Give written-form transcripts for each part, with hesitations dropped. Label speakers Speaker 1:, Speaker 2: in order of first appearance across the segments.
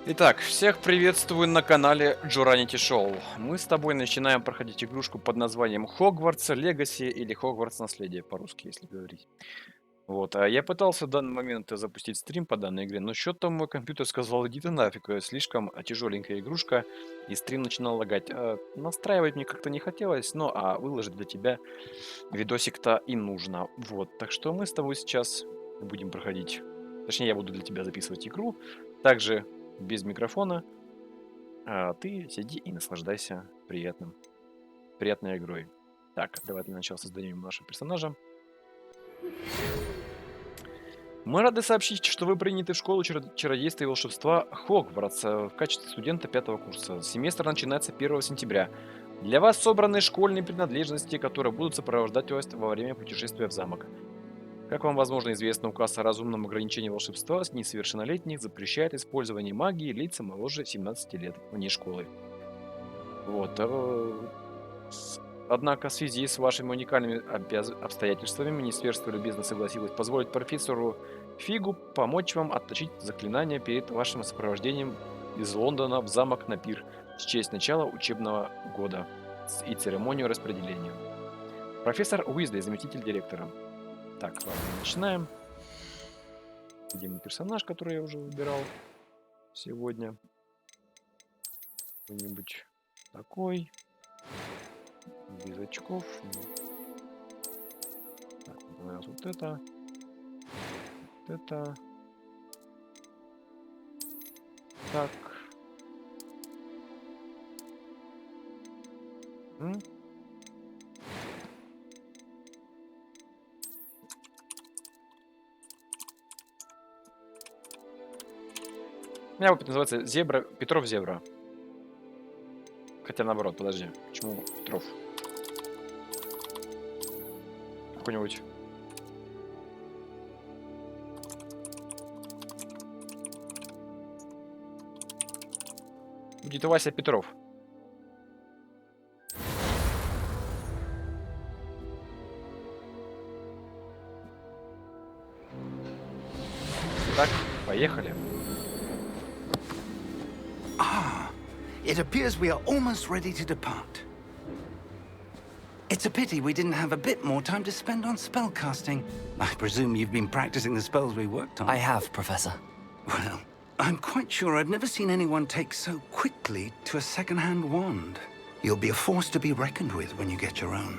Speaker 1: Итак, всех приветствую на канале Джуранити Шоу. Мы с тобой начинаем проходить игрушку под названием Hogwarts Legacy или Hogwarts Наследие по-русски, если говорить. Вот, а я пытался в данный момент запустить стрим по данной игре, но что-то мой компьютер сказал, иди ты нафиг, слишком тяжеленькая игрушка, и стрим начинал лагать. Настраивать мне как-то не хотелось, но выложить для тебя видосик-то и нужно. Вот, так что мы с тобой сейчас будем проходить, точнее я буду для тебя записывать игру, также без микрофона, а ты сиди и наслаждайся приятной игрой. Так, давай для начала создадим нашего персонажа. Мы рады сообщить, что вы приняты в школу чародейства и волшебства Хогвартс в качестве студента 5 курса. Семестр начинается 1 сентября. Для вас собраны школьные принадлежности, которые будут сопровождать вас во время путешествия в замок. Как вам, возможно, известно, указ о разумном ограничении волшебства с несовершеннолетних запрещает использование магии лицам моложе 17 лет вне школы. Вот. Однако в связи с вашими уникальными обстоятельствами Министерство любезно согласилось позволить профессору Фигу помочь вам отточить заклинания перед вашим сопровождением из Лондона в замок на пир в честь начала учебного года и церемонию распределения. Профессор Уизли, заместитель директора. Так, ладно, начинаем. Где мой персонаж, который я уже выбирал сегодня? Кто-нибудь такой. Без очков. Так, понравилось вот это. Вот это. Так. У меня опыт называется Зебра, Петров Зебра. Хотя наоборот, подожди. Почему Петров? Какой-нибудь. Будет Вася Петров. Так, поехали.
Speaker 2: It appears we are almost ready to depart. It's a pity we didn't have a bit more time to spend on spellcasting. I presume you've been practicing the spells we worked on.
Speaker 3: I have, Professor.
Speaker 2: Well, I'm quite sure I've never seen anyone take so quickly to a second-hand wand. You'll be a force to be reckoned with when you get your own.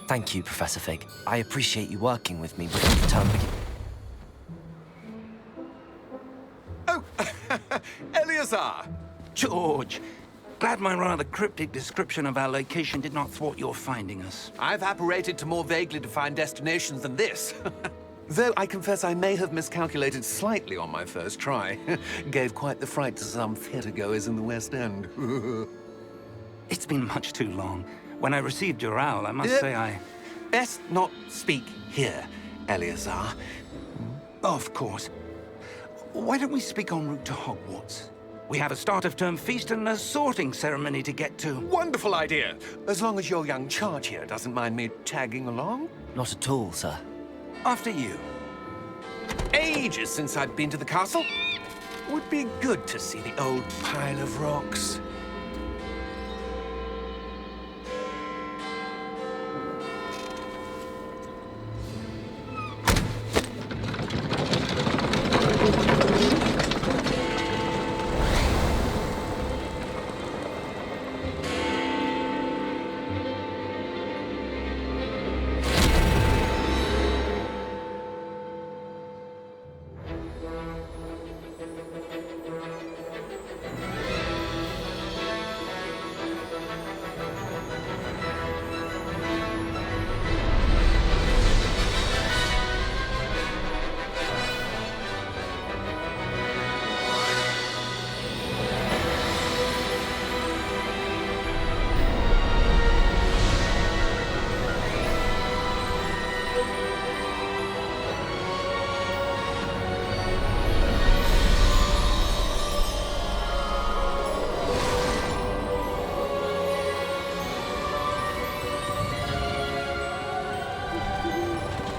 Speaker 3: Thank you, Professor Fig. I appreciate you working with me before the term begins.
Speaker 4: Oh, Eleazar!
Speaker 2: George, glad my rather cryptic description of our location did not thwart your finding us.
Speaker 4: I've apparated to more vaguely defined destinations than this. Though I confess I may have miscalculated slightly on my first try. Gave quite the fright to some theatre-goers in the West End.
Speaker 2: It's been much too long. When I received your owl, I must say I...
Speaker 4: Best not speak here, Eleazar.
Speaker 2: Of course. Why don't we speak en route to Hogwarts? We have a start-of-term feast and a sorting ceremony to get to.
Speaker 4: Wonderful idea! As long as your young charge here doesn't mind me tagging along.
Speaker 3: Not at all, sir.
Speaker 2: After you.
Speaker 4: Ages since I'd been to the castle. Would be good to see the old pile of rocks.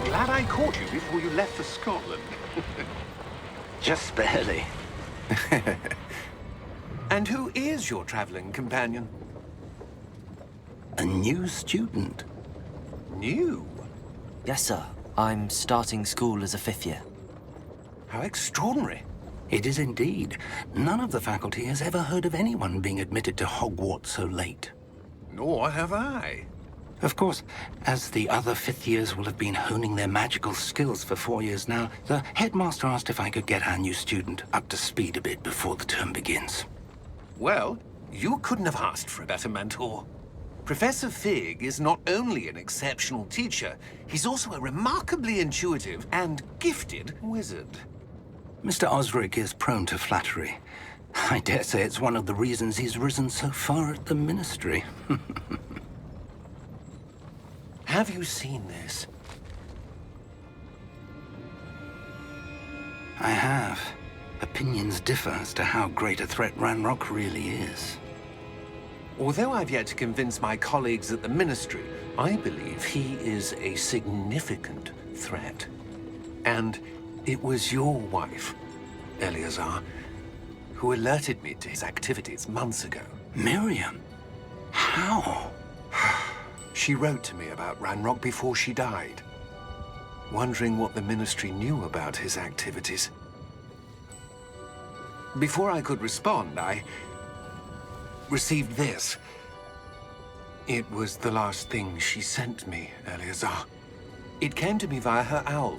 Speaker 5: Glad I caught you before you left for Scotland.
Speaker 2: Just barely.
Speaker 4: And who is your traveling companion?
Speaker 2: A new student.
Speaker 4: New?
Speaker 3: Yes, sir. I'm starting school as a 5th year.
Speaker 4: How extraordinary.
Speaker 2: It is indeed. None of the faculty has ever heard of anyone being admitted to Hogwarts so late.
Speaker 4: Nor have I.
Speaker 2: Of course, as the other 5th years will have been honing their magical skills for 4 years now, the headmaster asked if I could get our new student up to speed a bit before the term begins.
Speaker 4: Well, you couldn't have asked for a better mentor. Professor Fig is not only an exceptional teacher, he's also a remarkably intuitive and gifted wizard.
Speaker 2: Mr. Osric is prone to flattery. I dare say it's one of the reasons he's risen so far at the Ministry.
Speaker 4: Have you seen this?
Speaker 2: I have. Opinions differ as to how great a threat Ranrock really is.
Speaker 4: Although I've yet to convince my colleagues at the Ministry, I believe he is a significant threat. And it was your wife, Eleazar, who alerted me to his activities months ago.
Speaker 2: Miriam? How?
Speaker 4: She wrote to me about Ranrock before she died, wondering what the Ministry knew about his activities. Before I could respond, I received this. It was the last thing she sent me, Eleazar. It came to me via her owl,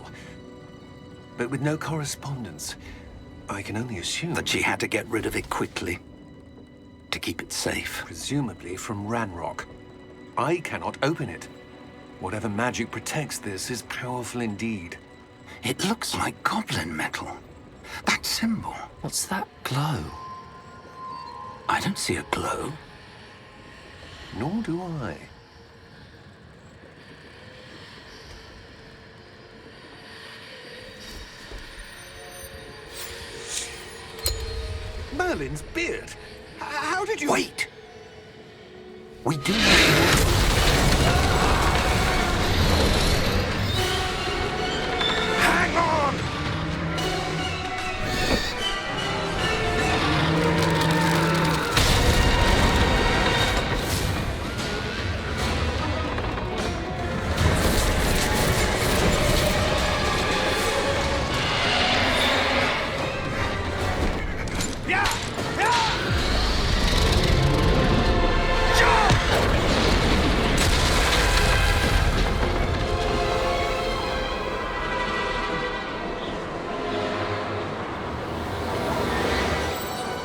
Speaker 4: but with no correspondence. I can only assume
Speaker 2: That she had to get rid of it quickly. To keep it safe.
Speaker 4: presumably from Ranrock. I cannot open it. Whatever magic protects this is powerful indeed.
Speaker 2: It looks like goblin metal. That symbol.
Speaker 3: What's that glow?
Speaker 2: I don't see a glow.
Speaker 4: Nor do I. Merlin's beard. How did you...
Speaker 2: Wait! We do
Speaker 4: Hang on!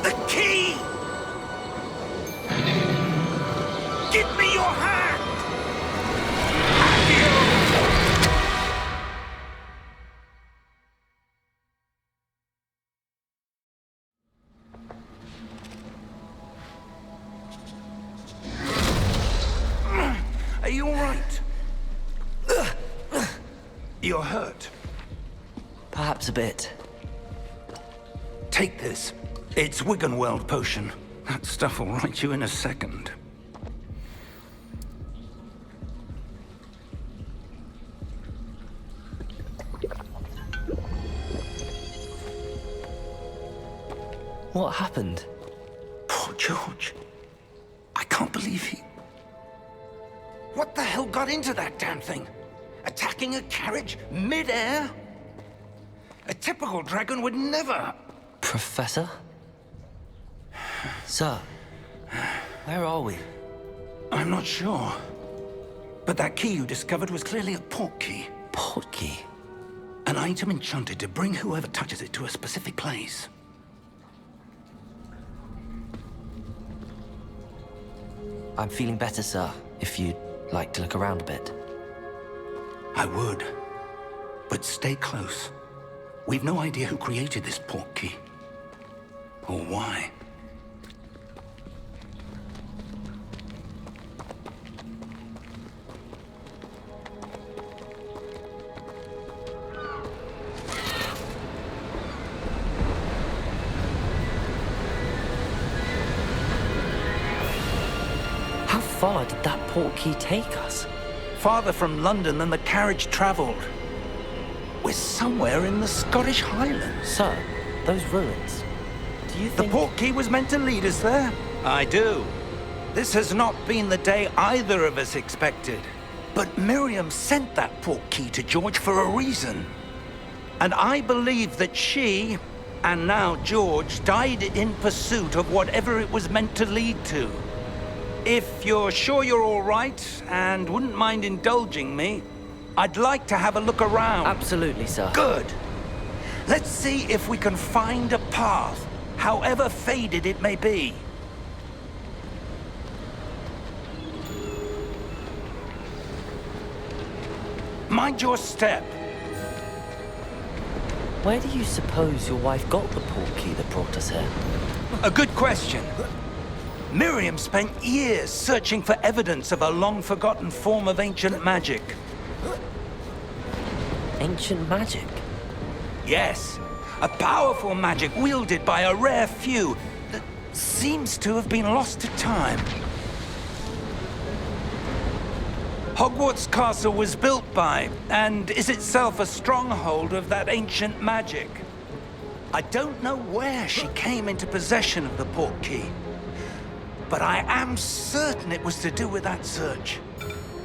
Speaker 2: The key! Give me your hand! Are you all right? You're hurt.
Speaker 3: Perhaps a bit.
Speaker 2: Take this. It's Wiggenweld potion. That stuff will right you in a second.
Speaker 3: What happened?
Speaker 2: Poor George. I can't believe he... What the hell got into that damn thing? Attacking a carriage mid-air? A typical dragon would never...
Speaker 3: Professor? Sir, where are we?
Speaker 2: I'm not sure. But that key you discovered was clearly a port key.
Speaker 3: Port key?
Speaker 2: An item enchanted to bring whoever touches it to a specific place.
Speaker 3: I'm feeling better, sir, if you'd like to look around a bit.
Speaker 2: I would. But stay close. We've no idea who created this port key. Or why.
Speaker 3: How far did that port key take us?
Speaker 2: Farther from London than the carriage traveled. We're somewhere in the Scottish Highlands.
Speaker 3: Sir, those ruins. Do you
Speaker 2: The
Speaker 3: think...
Speaker 2: portkey was meant to lead us there? I do. This has not been the day either of us expected. But Miriam sent that portkey to George for a reason. And I believe that she, and now George, died in pursuit of whatever it was meant to lead to. If you're sure you're all right, and wouldn't mind indulging me, I'd like to have a look around.
Speaker 3: Absolutely, sir.
Speaker 2: Good. Let's see if we can find a path, however faded it may be. Mind your step.
Speaker 3: Where do you suppose your wife got the portkey that brought us here?
Speaker 2: A good question. Miriam spent years searching for evidence of a long-forgotten form of ancient magic.
Speaker 3: Ancient magic?
Speaker 2: Yes, a powerful magic wielded by a rare few that seems to have been lost to time. Hogwarts Castle was built by, and is itself a stronghold of that ancient magic. I don't know where she came into possession of the portkey, but I am certain it was to do with that search.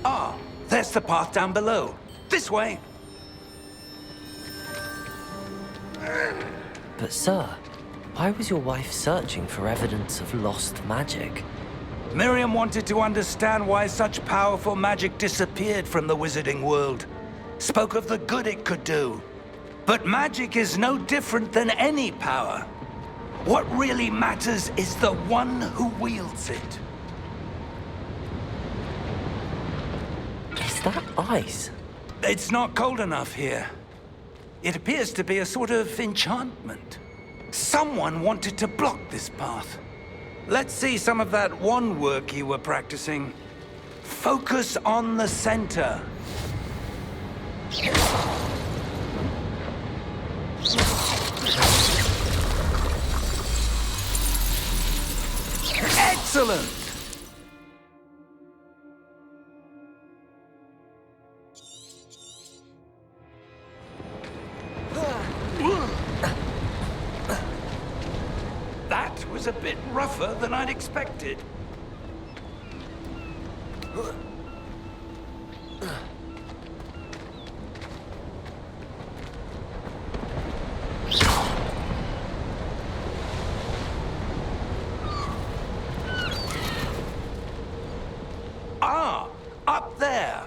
Speaker 2: Ah, there's the path down below. This way.
Speaker 3: But sir, why was your wife searching for evidence of lost magic?
Speaker 2: Miriam wanted to understand why such powerful magic disappeared from the wizarding world. Spoke of the good it could do. But magic is no different than any power. What really matters is the one who wields it.
Speaker 3: Is that ice?
Speaker 2: It's not cold enough here. It appears to be a sort of enchantment. Someone wanted to block this path. Let's see some of that wand work you were practicing. Focus on the center. Excellent! That was a bit rougher than I'd expected. Ah, up there.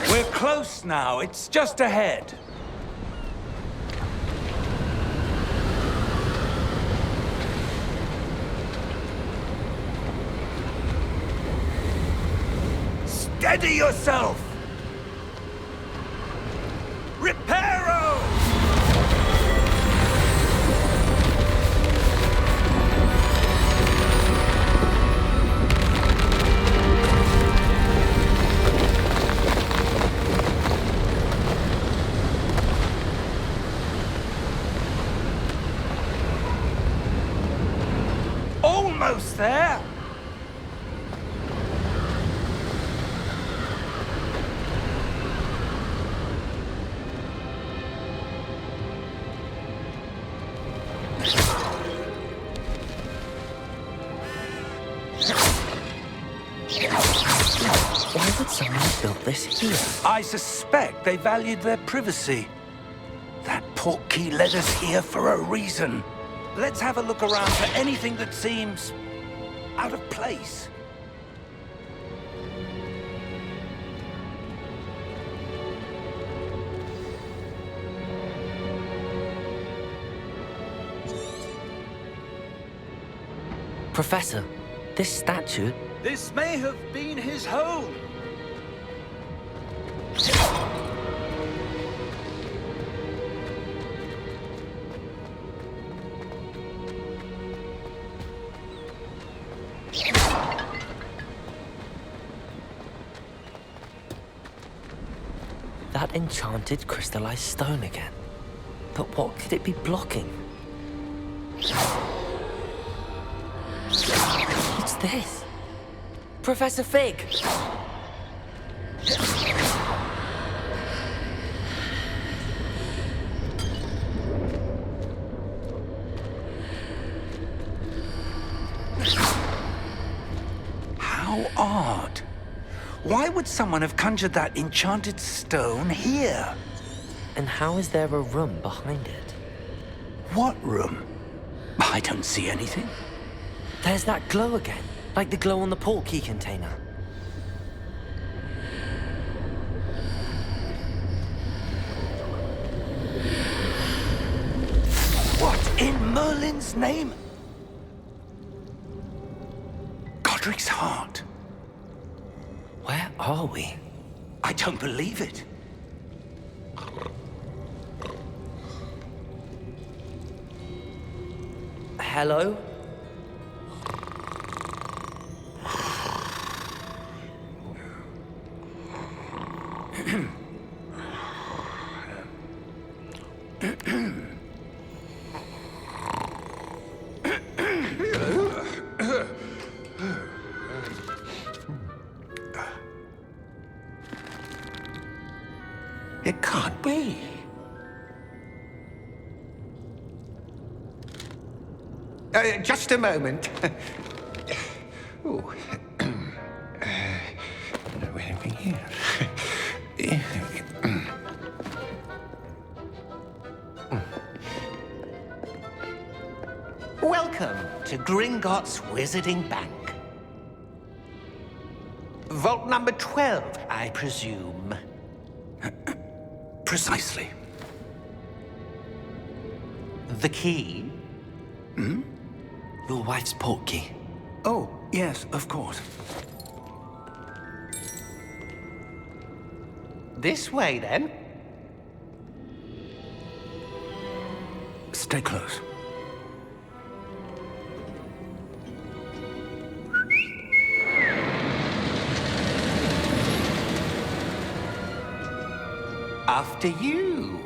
Speaker 2: We're close now. It's just ahead. Steady yourself! Reparo! Almost there!
Speaker 3: Why would someone have built this here?
Speaker 2: I suspect they valued their privacy. That portkey led us here for a reason. Let's have a look around for anything that seems out of place.
Speaker 3: Professor, this statue...
Speaker 2: This may have been his home.
Speaker 3: That enchanted crystallized stone again. But what could it be blocking? What's this? Professor Fig!
Speaker 2: How odd. Why would someone have conjured that enchanted stone here?
Speaker 3: And how is there a room behind it?
Speaker 2: What room? I don't see anything.
Speaker 3: There's that glow again, like the glow on the portkey container.
Speaker 2: What in Merlin's name? Godric's heart.
Speaker 3: Where are we?
Speaker 2: I don't believe it.
Speaker 3: Hello?
Speaker 2: It can't be.
Speaker 4: Just a moment. Ooh. Where are we here? Welcome to Gringotts Wizarding Bank. Vault number 12, I presume.
Speaker 2: Precisely.
Speaker 4: The key?
Speaker 3: Your wife's portkey.
Speaker 2: Oh, yes, of course.
Speaker 4: This way, then.
Speaker 2: Stay close.
Speaker 4: After you.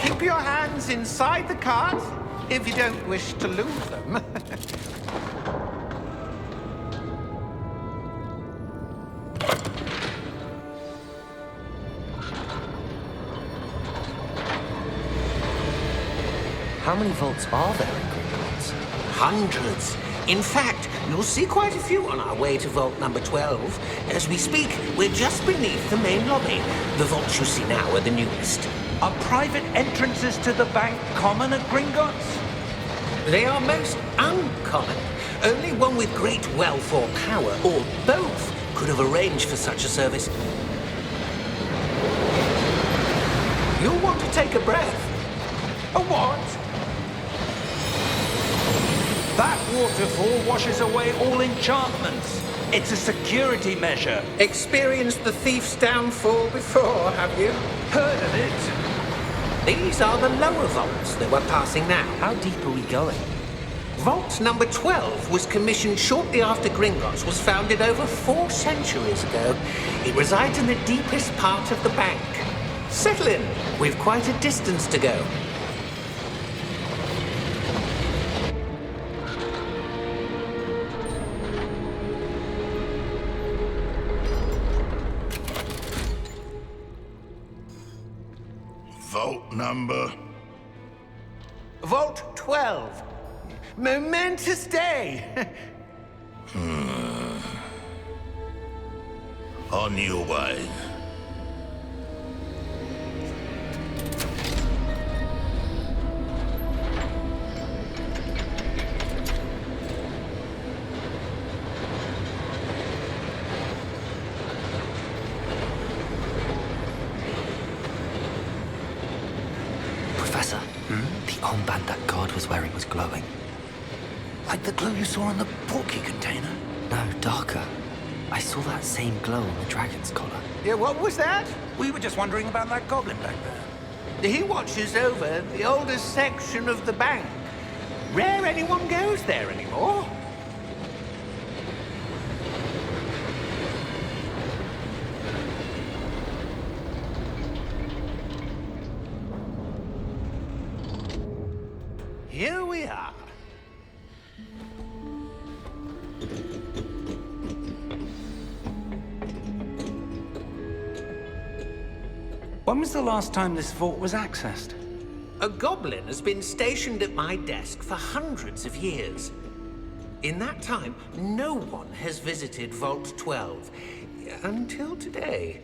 Speaker 4: Keep your hands inside the cart if you don't wish to lose them.
Speaker 3: How many vaults are there in Gringotts?
Speaker 4: Hundreds. In fact, you'll see quite a few on our way to vault number 12. As we speak, we're just beneath the main lobby. The vaults you see now are the newest.
Speaker 2: Are private entrances to the bank common at Gringotts?
Speaker 4: They are most uncommon. Only one with great wealth or power, or both, could have arranged for such a service. You'll want to take a breath.
Speaker 2: A what? That waterfall washes away all enchantments. It's a security measure.
Speaker 4: Experienced the thief's downfall before, have you?
Speaker 2: Heard of it?
Speaker 4: These are the lower vaults that we're passing now.
Speaker 3: How deep are we going?
Speaker 4: Vault number 12 was commissioned shortly after Gringotts was founded over 4 centuries ago. It resides in the deepest part of the bank. Settle in. We've quite a distance to go.
Speaker 5: Vault number?
Speaker 4: Vault 12. Momentous day.
Speaker 5: On your way.
Speaker 3: Professor, the armband that guard was wearing was glowing.
Speaker 2: Like the glow you saw on the portkey container?
Speaker 3: No, darker. I saw that same glow on the dragon's collar.
Speaker 4: Yeah, what was that?
Speaker 2: We were just wondering about that goblin back there.
Speaker 4: He watches over the oldest section of the bank. Rare anyone goes there anymore. Here we are.
Speaker 2: When was the last time this vault was accessed?
Speaker 4: A goblin has been stationed at my desk for hundreds of years. In that time, no one has visited Vault 12. Until today.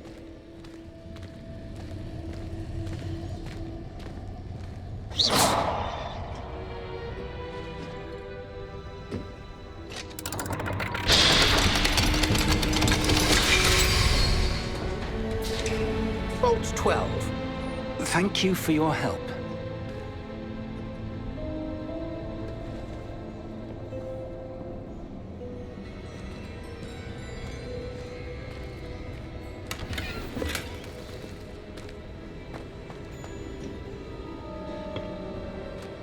Speaker 4: Vault 12.
Speaker 2: Thank you for your help.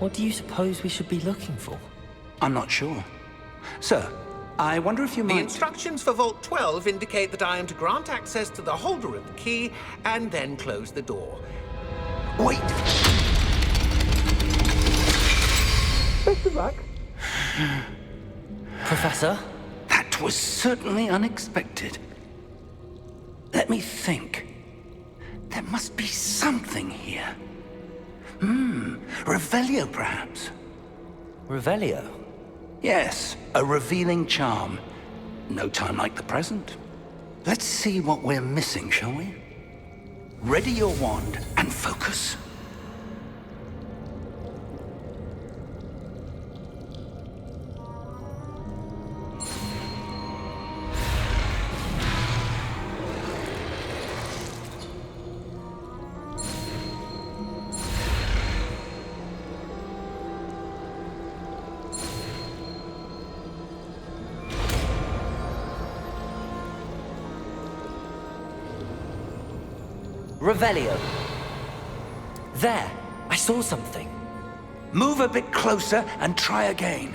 Speaker 3: What do you suppose we should be looking for?
Speaker 2: I'm not sure. Sir, I wonder if you
Speaker 4: The
Speaker 2: might...
Speaker 4: instructions for Vault 12 indicate that I am to grant access to the holder of the key and then close the door.
Speaker 2: Wait!
Speaker 4: Best of luck.
Speaker 3: Professor?
Speaker 2: That was certainly unexpected. Let me think. There must be something here. Revelio, perhaps?
Speaker 3: Revelio?
Speaker 2: Yes, a revealing charm. No time like the present. Let's see what we're missing, shall we? Ready your wand and focus.
Speaker 3: Revelio. There, I saw something.
Speaker 2: Move a bit closer and try again.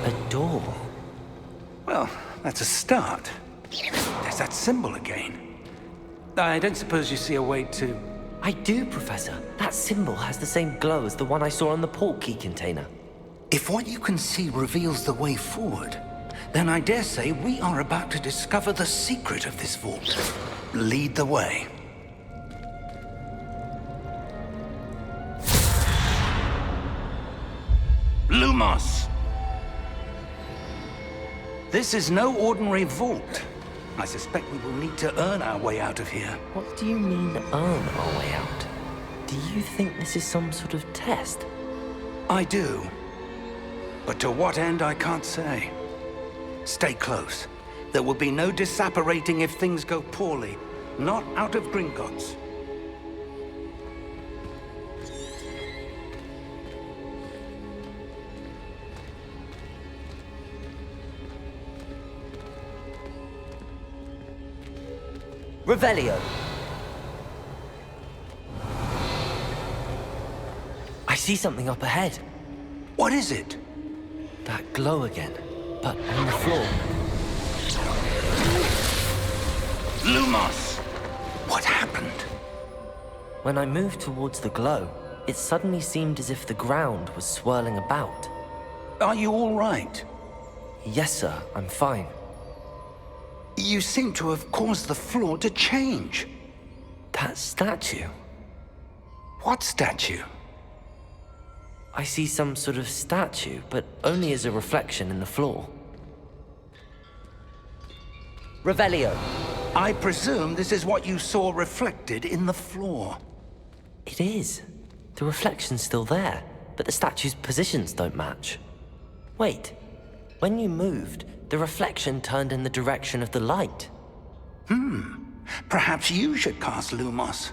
Speaker 3: A door.
Speaker 2: Well, that's a start. There's that symbol again. I don't suppose you see a way to...
Speaker 3: I do, Professor. That symbol has the same glow as the one I saw on the port key container.
Speaker 2: If what you can see reveals the way forward, then I dare say we are about to discover the secret of this vault. Lead the way. Lumos! This is no ordinary vault. I suspect we will need to earn our way out of here.
Speaker 3: What do you mean, earn our way out? Do you think this is some sort of test?
Speaker 2: I do. But to what end, I can't say. Stay close. There will be no disapparating if things go poorly. Not out of Gringotts.
Speaker 3: Revelio. I see something up ahead.
Speaker 2: What is it?
Speaker 3: That glow again, but on the floor.
Speaker 2: Lumos! What happened?
Speaker 3: When I moved towards the glow, it suddenly seemed as if the ground was swirling about.
Speaker 2: Are you all right?
Speaker 3: Yes, sir, I'm fine.
Speaker 2: You seem to have caused the floor to change.
Speaker 3: That statue.
Speaker 2: What statue?
Speaker 3: I see some sort of statue, but only as a reflection in the floor. Revelio.
Speaker 2: I presume this is what you saw reflected in the floor.
Speaker 3: It is. The reflection's still there, but the statue's positions don't match. Wait. When you moved, the reflection turned in the direction of the light.
Speaker 2: Perhaps you should cast Lumos.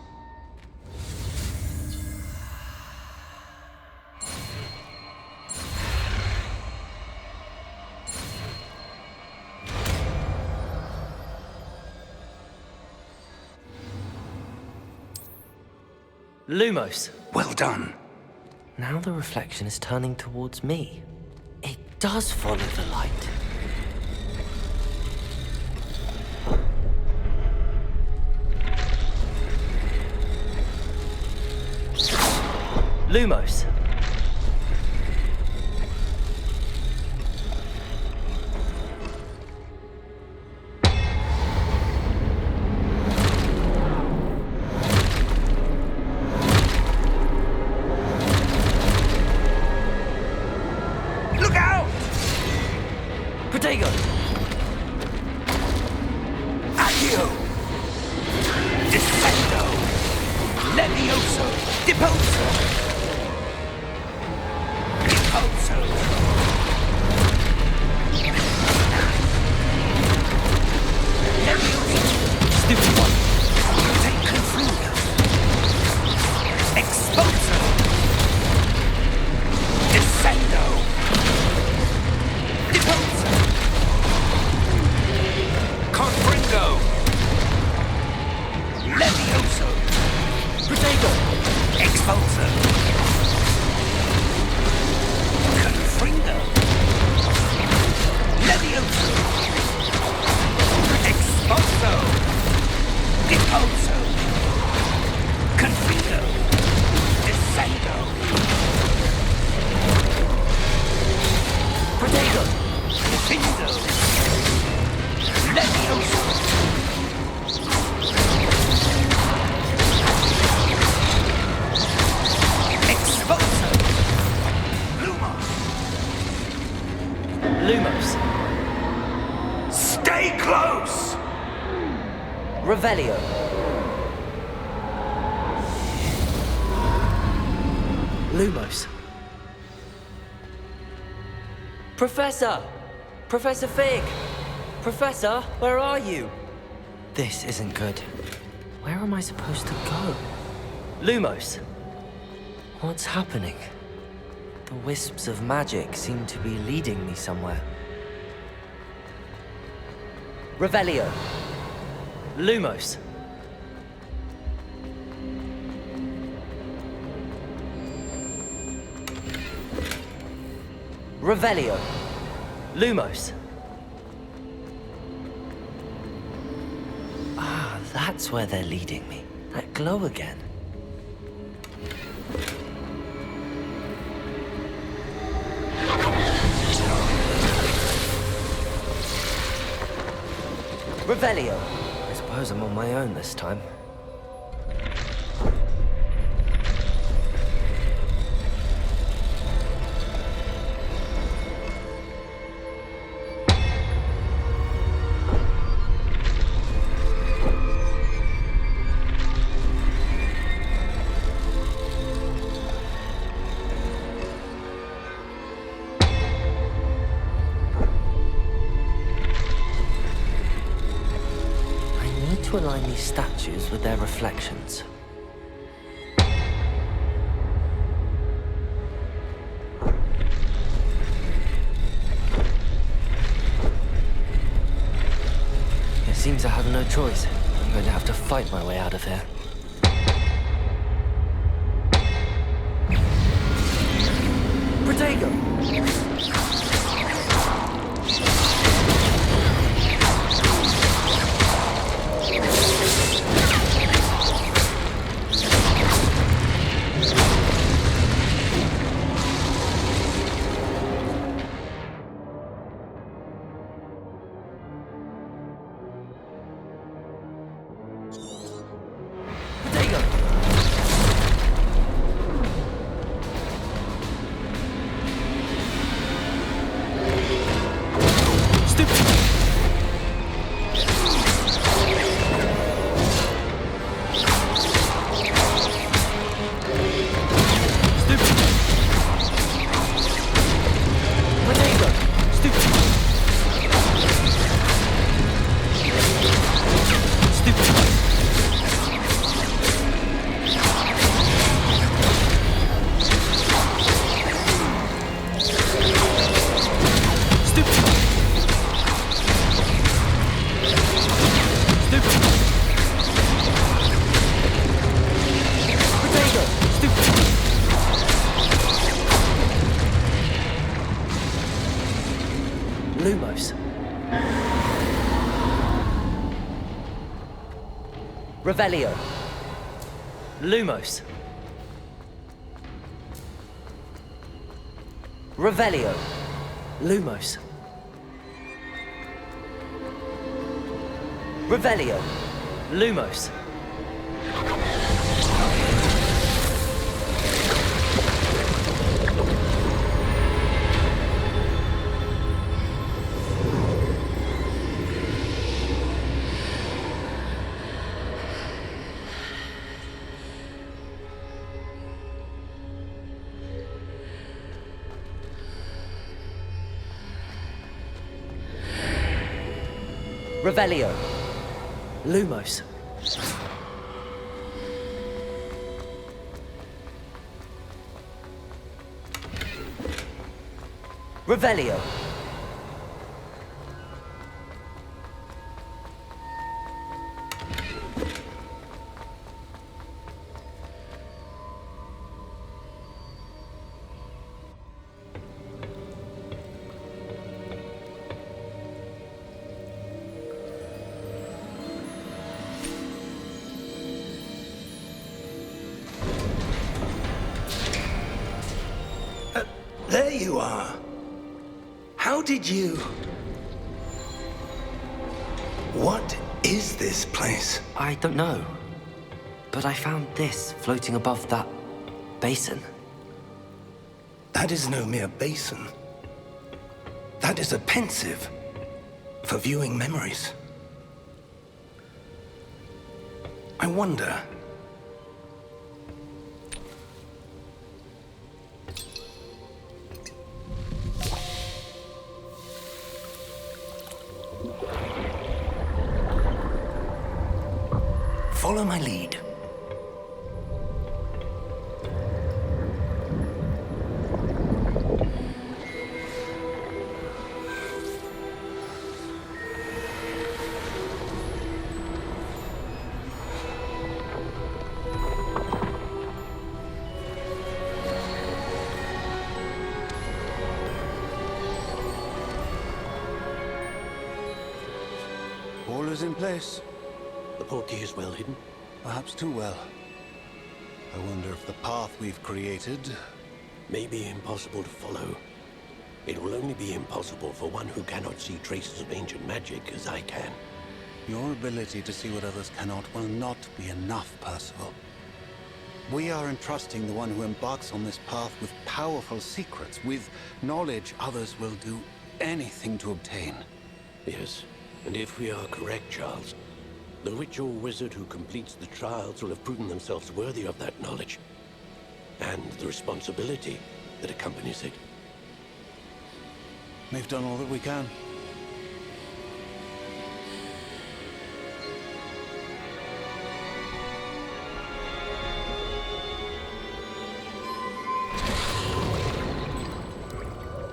Speaker 3: Lumos.
Speaker 2: Well done.
Speaker 3: Now the reflection is turning towards me. It does follow the light. Lumos.
Speaker 2: Look out!
Speaker 3: Protego.
Speaker 2: Accio! Descendo! Levioso! Deposo! Deposo! Levioso!
Speaker 3: Stupid one.
Speaker 2: Take confundo! Exposo! Descendo! Deposo! Confringo! Levioso!
Speaker 3: Protego.
Speaker 2: Expulso! Confringo! Levioso! Expulso! Deposo! Confringo! Descendo!
Speaker 3: Protego.
Speaker 2: Defindo! Levioso! Expulso! Lumos!
Speaker 3: Lumos.
Speaker 2: Stay close!
Speaker 3: Revelio. Lumos. Professor! Professor Fig! Professor, where are you? This isn't good. Where am I supposed to go? Lumos. What's happening? The wisps of magic seem to be leading me somewhere. Revelio. Lumos. Revelio. Lumos. Ah, that's where they're leading me. That glow again. Revelio. I suppose I'm on my own this time. To align these statues with their reflections. It seems I have no choice. I'm going to have to fight my way out of here. Protego! Revelio. Lumos. Revelio. Lumos. Revelio. Lumos. Revelio. Lumos. Revelio.
Speaker 2: There you are. How did you... What is this place?
Speaker 3: I don't know. But I found this floating above that basin.
Speaker 2: That is no mere basin. That is a pensive for viewing memories. I wonder... Follow my lead.
Speaker 6: All is in place.
Speaker 7: The portkey is well hidden.
Speaker 6: Perhaps too well. I wonder if the path we've created...
Speaker 7: May be impossible to follow. It will only be impossible for one who cannot see traces of ancient magic as I can.
Speaker 6: Your ability to see what others cannot will not be enough, Percival. We are entrusting the one who embarks on this path with powerful secrets, with knowledge others will do anything to obtain.
Speaker 7: Yes, and if we are correct, Charles, the witch or wizard who completes the trials will have proven themselves worthy of that knowledge, and the responsibility that accompanies it.
Speaker 6: We've done all that we can.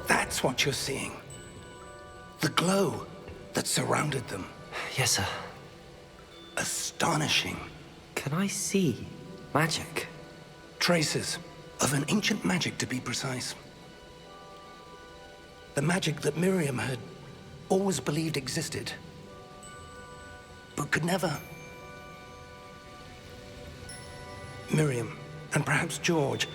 Speaker 2: That's what you're seeing. The glow that surrounded them.
Speaker 3: Yes, sir.
Speaker 2: Astonishing.
Speaker 3: Can I see magic?
Speaker 2: Traces of an ancient magic, to be precise. The magic that Miriam had always believed existed, but could never. Miriam, and perhaps George,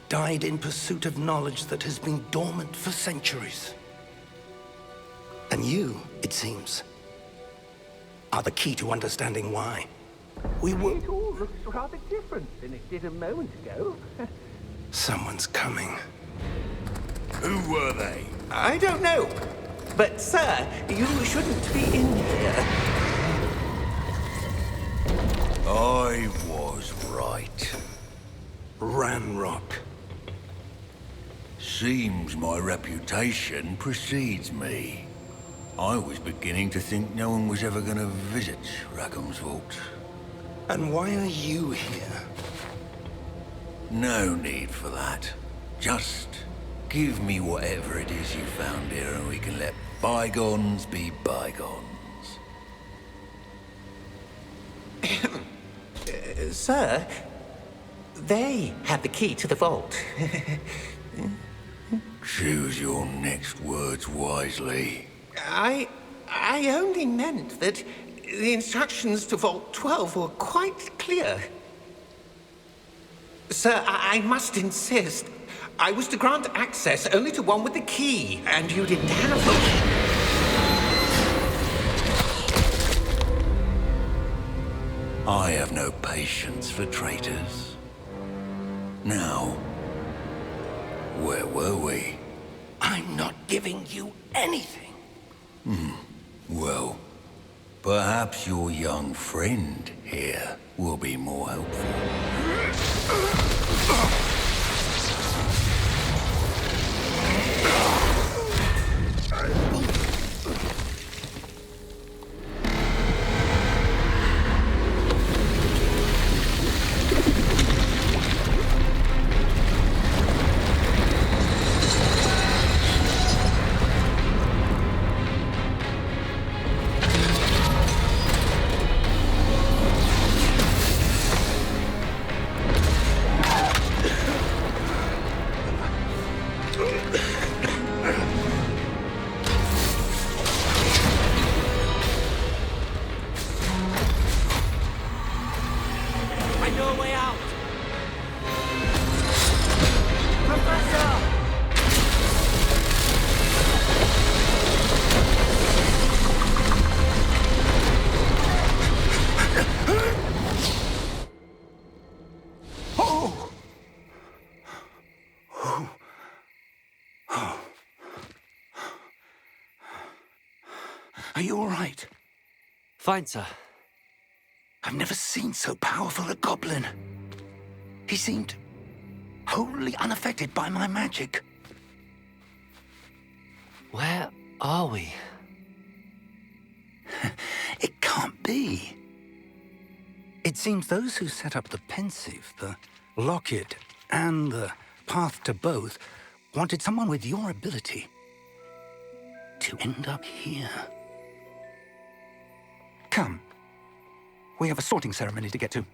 Speaker 2: died in pursuit of knowledge that has been dormant for centuries. And you, it seems, are the key to understanding why. We will...
Speaker 8: It all looks rather different than it did a moment ago.
Speaker 2: Someone's coming.
Speaker 5: Who were they?
Speaker 8: I don't know. But, sir, you shouldn't be in here.
Speaker 5: I was right.
Speaker 2: Ranrock.
Speaker 5: Seems my reputation precedes me. I was beginning to think no one was ever going to visit Rackham's vault.
Speaker 2: And why are you here?
Speaker 5: No need for that. Just give me whatever it is you found here and we can let bygones be bygones.
Speaker 8: Sir, they have the key to the vault.
Speaker 5: Choose your next words wisely.
Speaker 8: I only meant that
Speaker 7: The instructions to Vault 12 were quite clear. Sir, I must insist. I was to grant access only to one with the key, and you didn't have it.
Speaker 5: I have no patience for traitors. Now, where were we?
Speaker 2: I'm not giving you anything.
Speaker 5: Well, perhaps your young friend here will be more helpful.
Speaker 2: Are you all right?
Speaker 3: Fine, sir.
Speaker 2: I've never seen so powerful a goblin. He seemed wholly unaffected by my magic.
Speaker 3: Where are we?
Speaker 2: It can't be. It seems those who set up the pensive, the locket, and the path to both wanted someone with your ability to end up here. Come. We have a sorting ceremony to get to.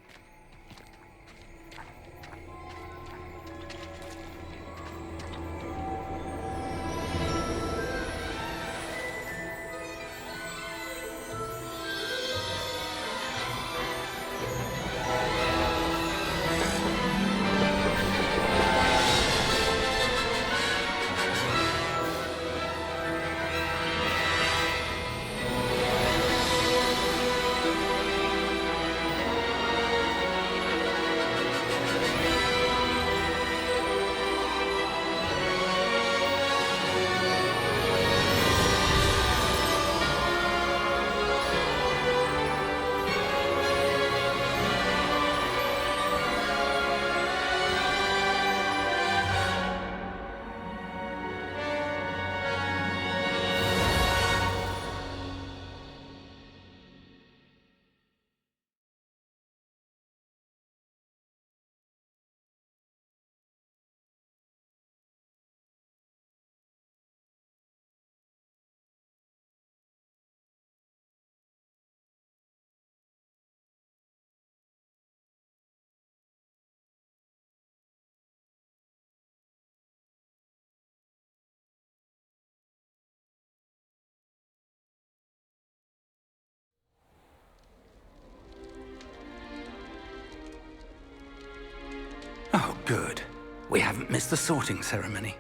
Speaker 2: Oh, good. We haven't missed the sorting ceremony.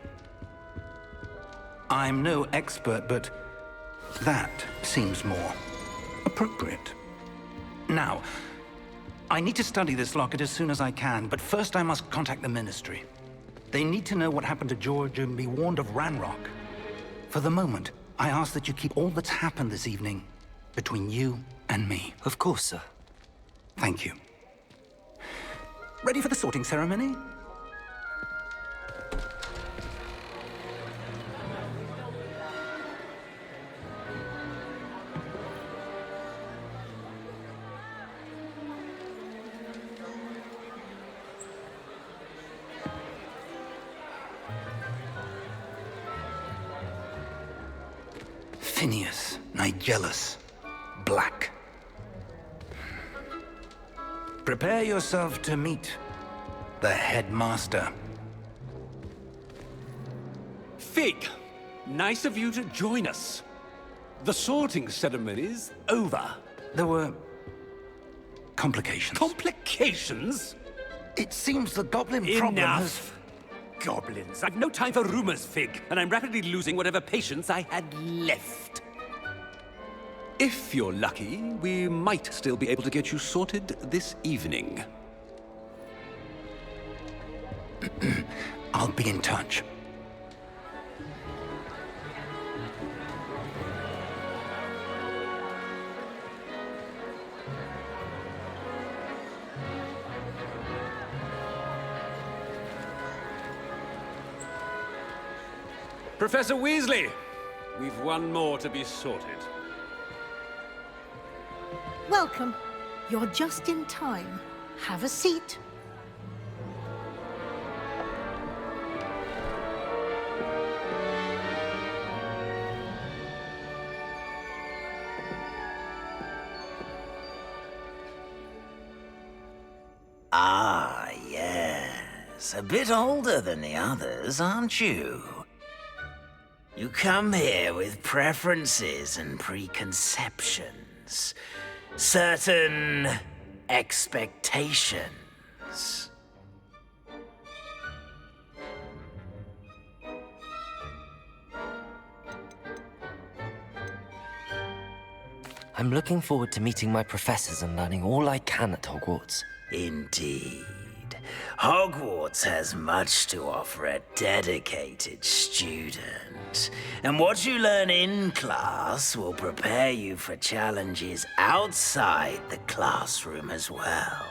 Speaker 2: I'm no expert, but that seems more appropriate. Now, I need to study this locket as soon as I can, but first I must contact the Ministry. They need to know what happened to George and be warned of Ranrock. For the moment, I ask that you keep all that's happened this evening between you and me.
Speaker 3: Of course, sir.
Speaker 2: Thank you. Ready for the sorting ceremony? Phineas, Nigellus, Black. Prepare yourself to meet the headmaster.
Speaker 9: Fig, nice of you to join us. The sorting ceremony's over.
Speaker 2: There were complications.
Speaker 9: Complications?
Speaker 2: It seems the goblin problem has...
Speaker 9: Enough! Goblins. I've no time for rumors, Fig, and I'm rapidly losing whatever patience I had left. If you're lucky, we might still be able to get you sorted this evening.
Speaker 2: I'll be in touch.
Speaker 9: Professor Weasley, we've one more to be sorted.
Speaker 10: Welcome. You're just in time. Have a seat.
Speaker 11: Ah, yes. A bit older than the others, aren't you? You come here with preferences and preconceptions. Certain expectations.
Speaker 3: I'm looking forward to meeting my professors and learning all I can at Hogwarts.
Speaker 11: Indeed. Hogwarts has much to offer a dedicated student. And what you learn in class will prepare you for challenges outside the classroom as well.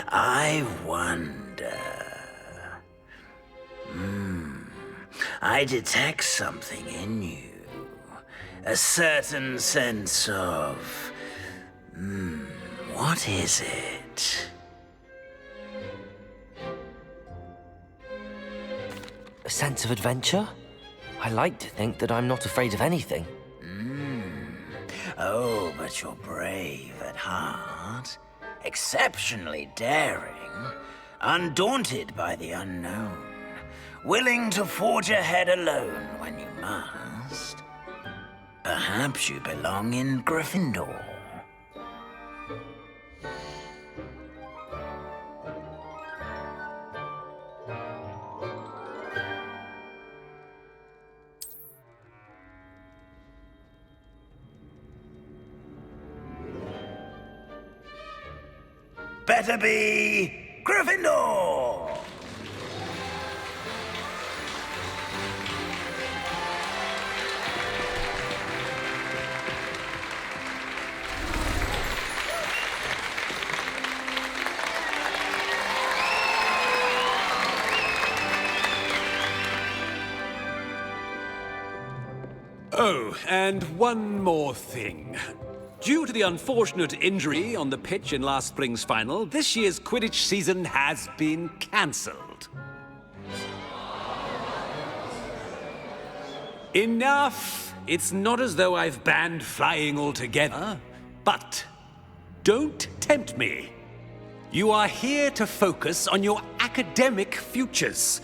Speaker 11: I wonder... I detect something in you. A certain sense of... what is it?
Speaker 3: A sense of adventure? I like to think that I'm not afraid of anything.
Speaker 11: Oh, but you're brave at heart. Exceptionally daring. Undaunted by the unknown. Willing to forge ahead alone when you must. Perhaps you belong in Gryffindor. Better be Gryffindor!
Speaker 9: Oh, and one more thing. Due to the unfortunate injury on the pitch in last spring's final, this year's Quidditch season has been cancelled. Enough! It's not as though I've banned flying altogether, but don't tempt me. You are here to focus on your academic futures.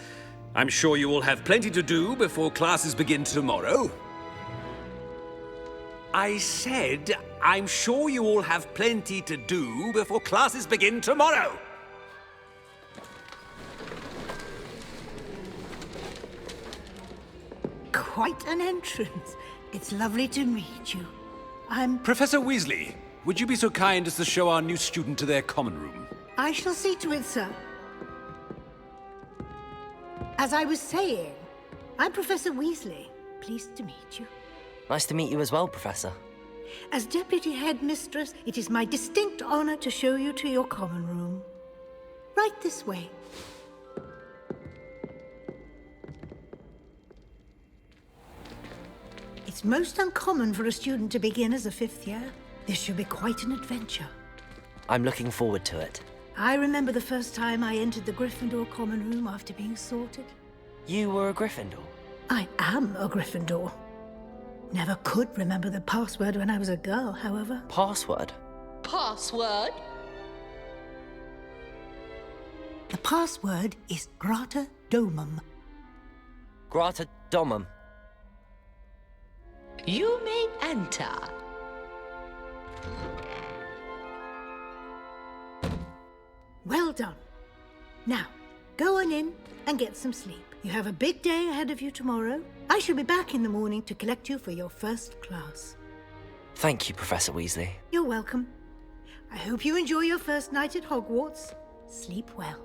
Speaker 9: I'm sure you will have plenty to do before classes begin tomorrow. I said, I'm sure you all have plenty to do before classes begin tomorrow.
Speaker 10: Quite an entrance. It's lovely to meet you. I'm...
Speaker 9: Professor Weasley, would you be so kind as to show our new student to their common room?
Speaker 10: I shall see to it, sir. As I was saying, I'm Professor Weasley. Pleased to meet you.
Speaker 3: Nice to meet you as well, Professor.
Speaker 10: As Deputy Headmistress, it is my distinct honor to show you to your common room. Right this way. It's most uncommon for a student to begin as a fifth year. This should be quite an adventure.
Speaker 3: I'm looking forward to it.
Speaker 10: I remember the first time I entered the Gryffindor common room after being sorted.
Speaker 3: You were a Gryffindor?
Speaker 10: I am a Gryffindor. Never could remember the password when I was a girl, however.
Speaker 3: Password?
Speaker 12: Password?
Speaker 10: The password is Grata Domum.
Speaker 3: Grata Domum.
Speaker 12: You may enter.
Speaker 10: well done. Now, go on in and get some sleep. You have a big day ahead of you tomorrow. I shall be back in the morning to collect you for your first class.
Speaker 3: Thank you, Professor Weasley.
Speaker 10: You're welcome. I hope you enjoy your first night at Hogwarts. Sleep well.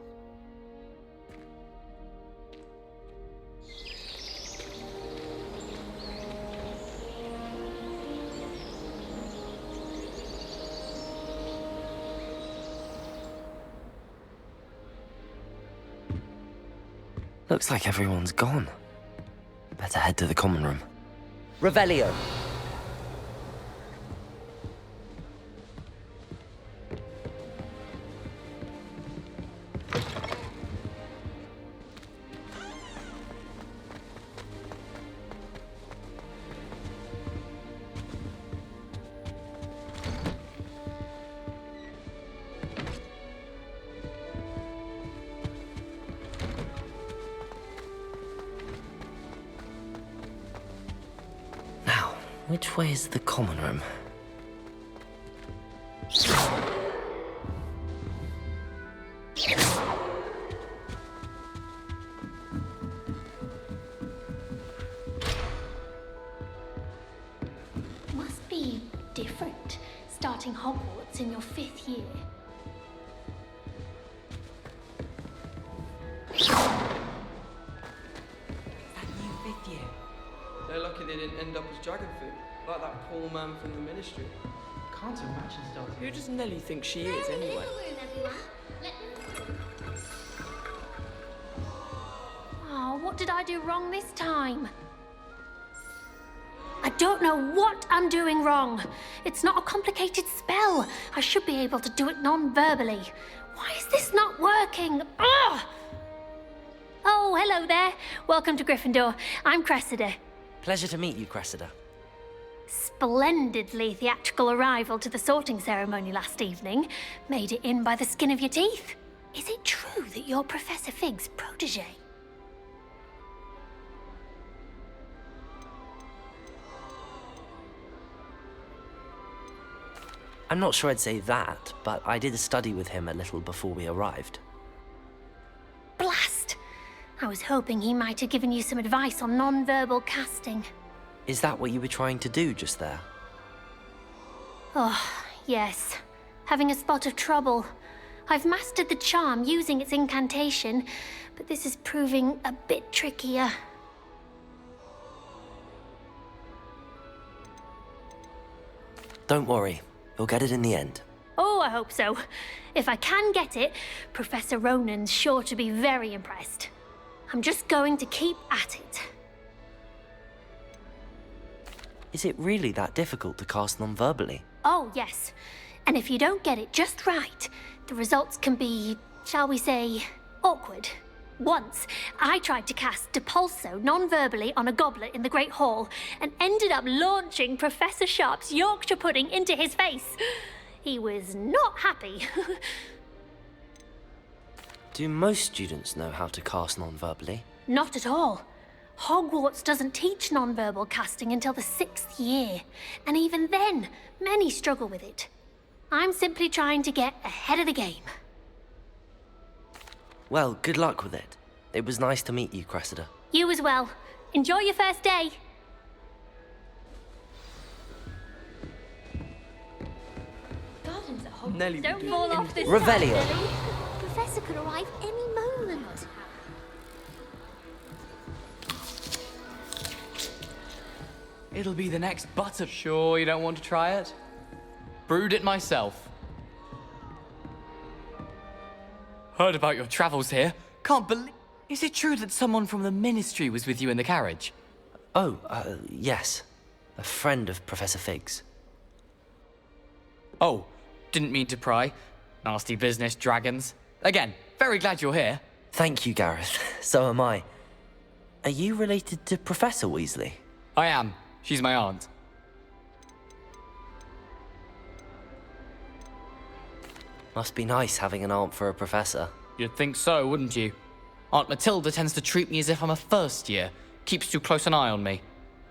Speaker 3: Looks like everyone's gone. Better head to the common room. Revelio. Which way is the common room?
Speaker 12: Must be different, starting Hogwarts in your 5th year.
Speaker 13: They're lucky they didn't end up as dragon food, like that poor man from the ministry.
Speaker 14: Can't imagine starting. Who does Nellie think she is, anyway?
Speaker 12: Oh, what did I do wrong this time? I don't know what I'm doing wrong. It's not a complicated spell. I should be able to do it non-verbally. Why is this not working? Ugh! Oh, hello there. Welcome to Gryffindor. I'm Cressida.
Speaker 3: Pleasure to meet you, Cressida.
Speaker 12: Splendidly theatrical arrival to the sorting ceremony last evening. Made it in by the skin of your teeth. Is it true that you're Professor Fig's protege?
Speaker 3: I'm not sure I'd say that, but I did study with him a little before we arrived.
Speaker 12: Blast! I was hoping he might have given you some advice on non-verbal casting.
Speaker 3: Is that what you were trying to do just there?
Speaker 12: Oh, yes. Having a spot of trouble. I've mastered the charm using its incantation, but this is proving a bit trickier.
Speaker 3: Don't worry, you'll get it in the end.
Speaker 12: Oh, I hope so. If I can get it, Professor Ronan's sure to be very impressed. I'm just going to keep at it.
Speaker 3: Is it really that difficult to cast non-verbally?
Speaker 12: Oh, yes. And if you don't get it just right, the results can be, shall we say, awkward. Once, I tried to cast Depulso non-verbally on a goblet in the Great Hall and ended up launching Professor Sharp's Yorkshire pudding into his face. He was not happy.
Speaker 3: Do most students know how to cast non-verbally?
Speaker 12: Not at all. Hogwarts doesn't teach non-verbal casting until the 6th year, and even then, many struggle with it. I'm simply trying to get ahead of the game.
Speaker 3: Well, good luck with it. It was nice to meet you, Cressida.
Speaker 12: You as well. Enjoy your first day. Gardens at Hogwarts
Speaker 14: Nellie,
Speaker 12: don't fall off this
Speaker 3: Revelio.
Speaker 12: side, Nellie. Professor could arrive any moment.
Speaker 14: It'll be the next butter. Sure you don't want to try it? Brewed it myself. Heard about your travels here. Can't believe... Is it true that someone from the ministry was with you in the carriage?
Speaker 3: Oh, yes. A friend of Professor Fig's.
Speaker 14: Oh, didn't mean to pry. Nasty business, dragons. Again, very glad you're here.
Speaker 3: Thank you, Gareth. So am I. Are you related to Professor Weasley?
Speaker 14: I am. She's my aunt.
Speaker 3: Must be nice having an aunt for a professor.
Speaker 14: You'd think so, wouldn't you? Aunt Matilda tends to treat me as if I'm a first year. Keeps too close an eye on me.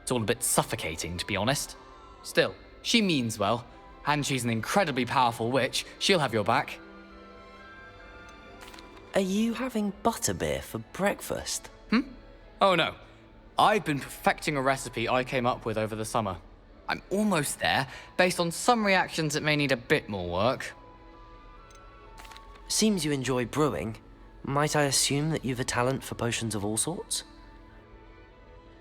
Speaker 14: It's all a bit suffocating, to be honest. Still, she means well. And she's an incredibly powerful witch. She'll have your back.
Speaker 3: Are you having butterbeer for breakfast?
Speaker 14: Oh no. I've been perfecting a recipe I came up with over the summer. I'm almost there. Based on some reactions, it may need a bit more work.
Speaker 3: Seems you enjoy brewing. Might I assume that you've a talent for potions of all sorts?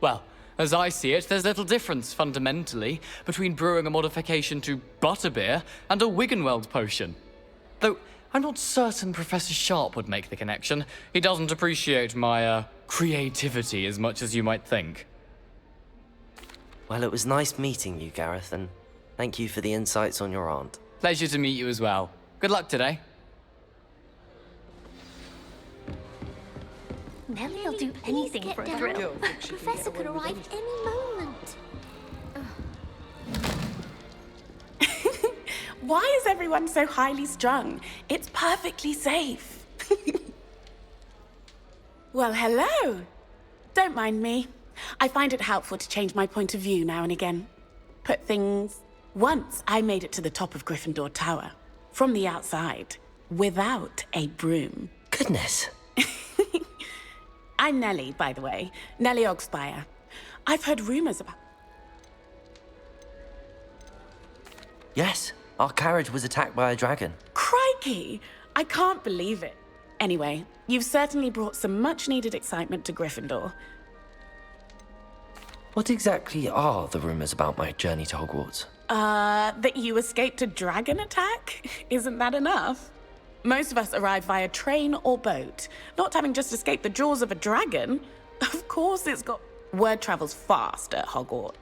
Speaker 14: Well, as I see it, there's little difference, fundamentally, between brewing a modification to butterbeer and a Wiggenweld potion. Though, I'm not certain Professor Sharp would make the connection. He doesn't appreciate my, creativity as much as you might think.
Speaker 3: Well, it was nice meeting you, Gareth, and thank you for the insights on your aunt.
Speaker 14: Pleasure to meet you as well. Good luck today.
Speaker 12: Nellie'll do anything for a thrill. Professor could arrive any moment.
Speaker 15: Why is everyone so highly strung? It's perfectly safe. Well, hello. Don't mind me. I find it helpful to change my point of view now and again. Put things... Once I made it to the top of Gryffindor Tower, from the outside, without a broom.
Speaker 3: Goodness.
Speaker 15: I'm Nellie, by the way. Nellie Ogspire. I've heard rumors about...
Speaker 3: Yes, our carriage was attacked by a dragon.
Speaker 15: Crikey! I can't believe it. Anyway, you've certainly brought some much-needed excitement to Gryffindor.
Speaker 3: What exactly are the rumors about my journey to Hogwarts?
Speaker 15: That you escaped a dragon attack? Isn't that enough? Most of us arrive via train or boat, not having just escaped the jaws of a dragon. Of course it's got... Word travels fast at Hogwarts.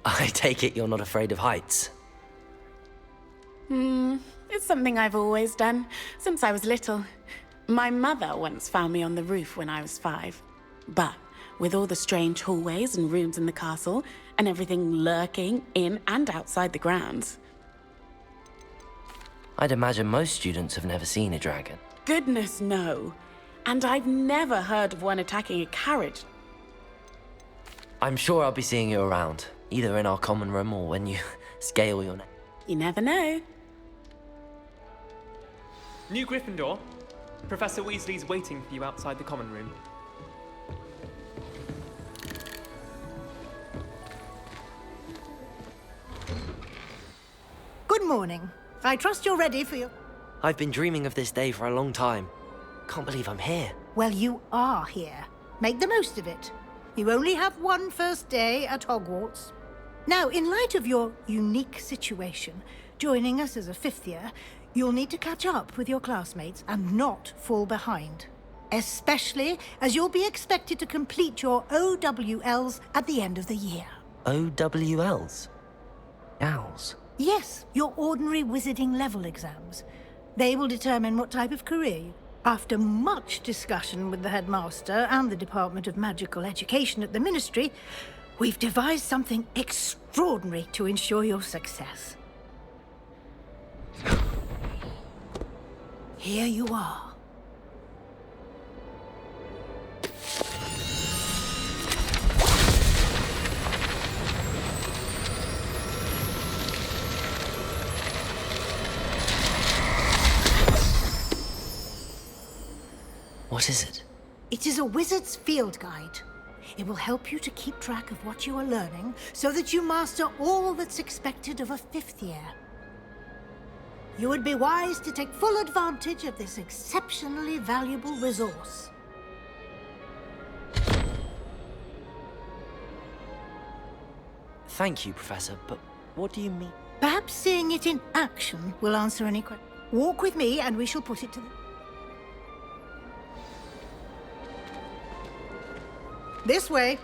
Speaker 3: I take it you're not afraid of heights?
Speaker 15: It's something I've always done, since I was little. My mother once found me on the roof when I was 5. But with all the strange hallways and rooms in the castle, and everything lurking in and outside the grounds...
Speaker 3: I'd imagine most students have never seen a dragon.
Speaker 15: Goodness, no. And I've never heard of one attacking a carriage.
Speaker 3: I'm sure I'll be seeing you around, either in our common room or when you scale your neck.
Speaker 15: You never know.
Speaker 16: New Gryffindor. Professor Weasley's waiting for you outside the common room.
Speaker 10: Good morning. I trust you're ready for your...
Speaker 3: I've been dreaming of this day for a long time. Can't believe I'm here.
Speaker 10: Well, you are here. Make the most of it. You only have one first day at Hogwarts. Now, in light of your unique situation, joining us as a 5th year, you'll need to catch up with your classmates and not fall behind. Especially as you'll be expected to complete your OWLs at the end of the year.
Speaker 3: OWLs? Owls?
Speaker 10: Yes, your ordinary wizarding level exams. They will determine what type of career you... After much discussion with the headmaster and the Department of Magical Education at the Ministry, we've devised something extraordinary to ensure your success. Here you are.
Speaker 3: What is it?
Speaker 10: It is a wizard's field guide. It will help you to keep track of what you are learning so that you master all that's expected of a 5th year. You would be wise to take full advantage of this exceptionally valuable resource.
Speaker 3: Thank you, Professor, but what do you mean?
Speaker 10: Perhaps seeing it in action will answer any questions. Walk with me and we shall put it to the... This way.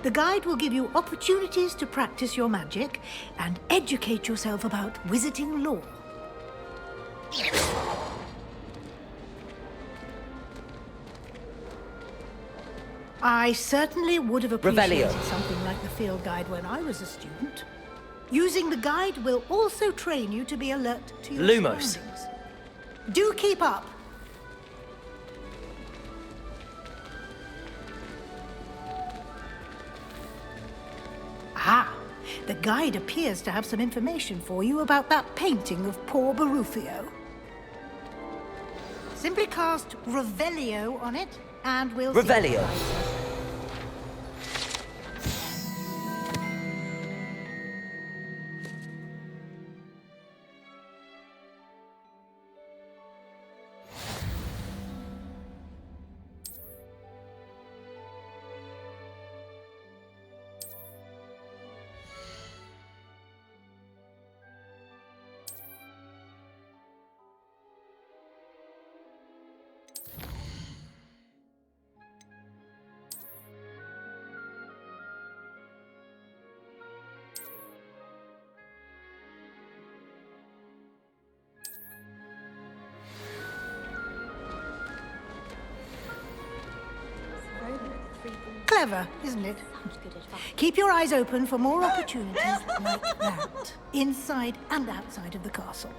Speaker 10: The guide will give you opportunities to practice your magic and educate yourself about wizarding lore. I certainly would have appreciated
Speaker 3: Revelio.
Speaker 10: something like the field guide when I was a student. Using the guide will also train you to be alert to your
Speaker 3: Lumos.
Speaker 10: surroundings. Do keep up. Ah, The guide appears to have some information for you about that painting of poor Barufio. Simply cast Revelio on it, and we'll see.
Speaker 3: Revelio.
Speaker 10: Clever, isn't it? Keep your eyes open for more opportunities like that, inside and outside of the castle.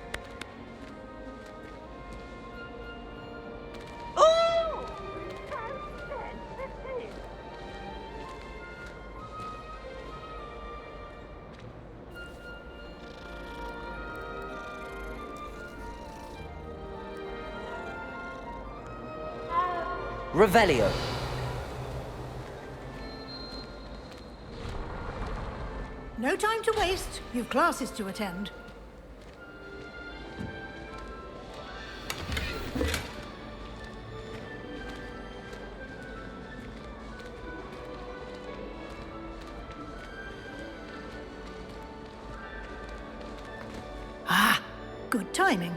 Speaker 3: Revelio.
Speaker 10: No time to waste. You've classes to attend. Ah, good timing.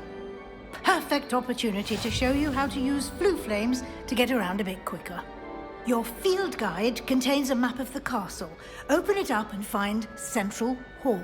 Speaker 10: Perfect opportunity to show you how to use flue flames to get around a bit quicker. Your field guide contains a map of the castle. Open it up and find Central Hall.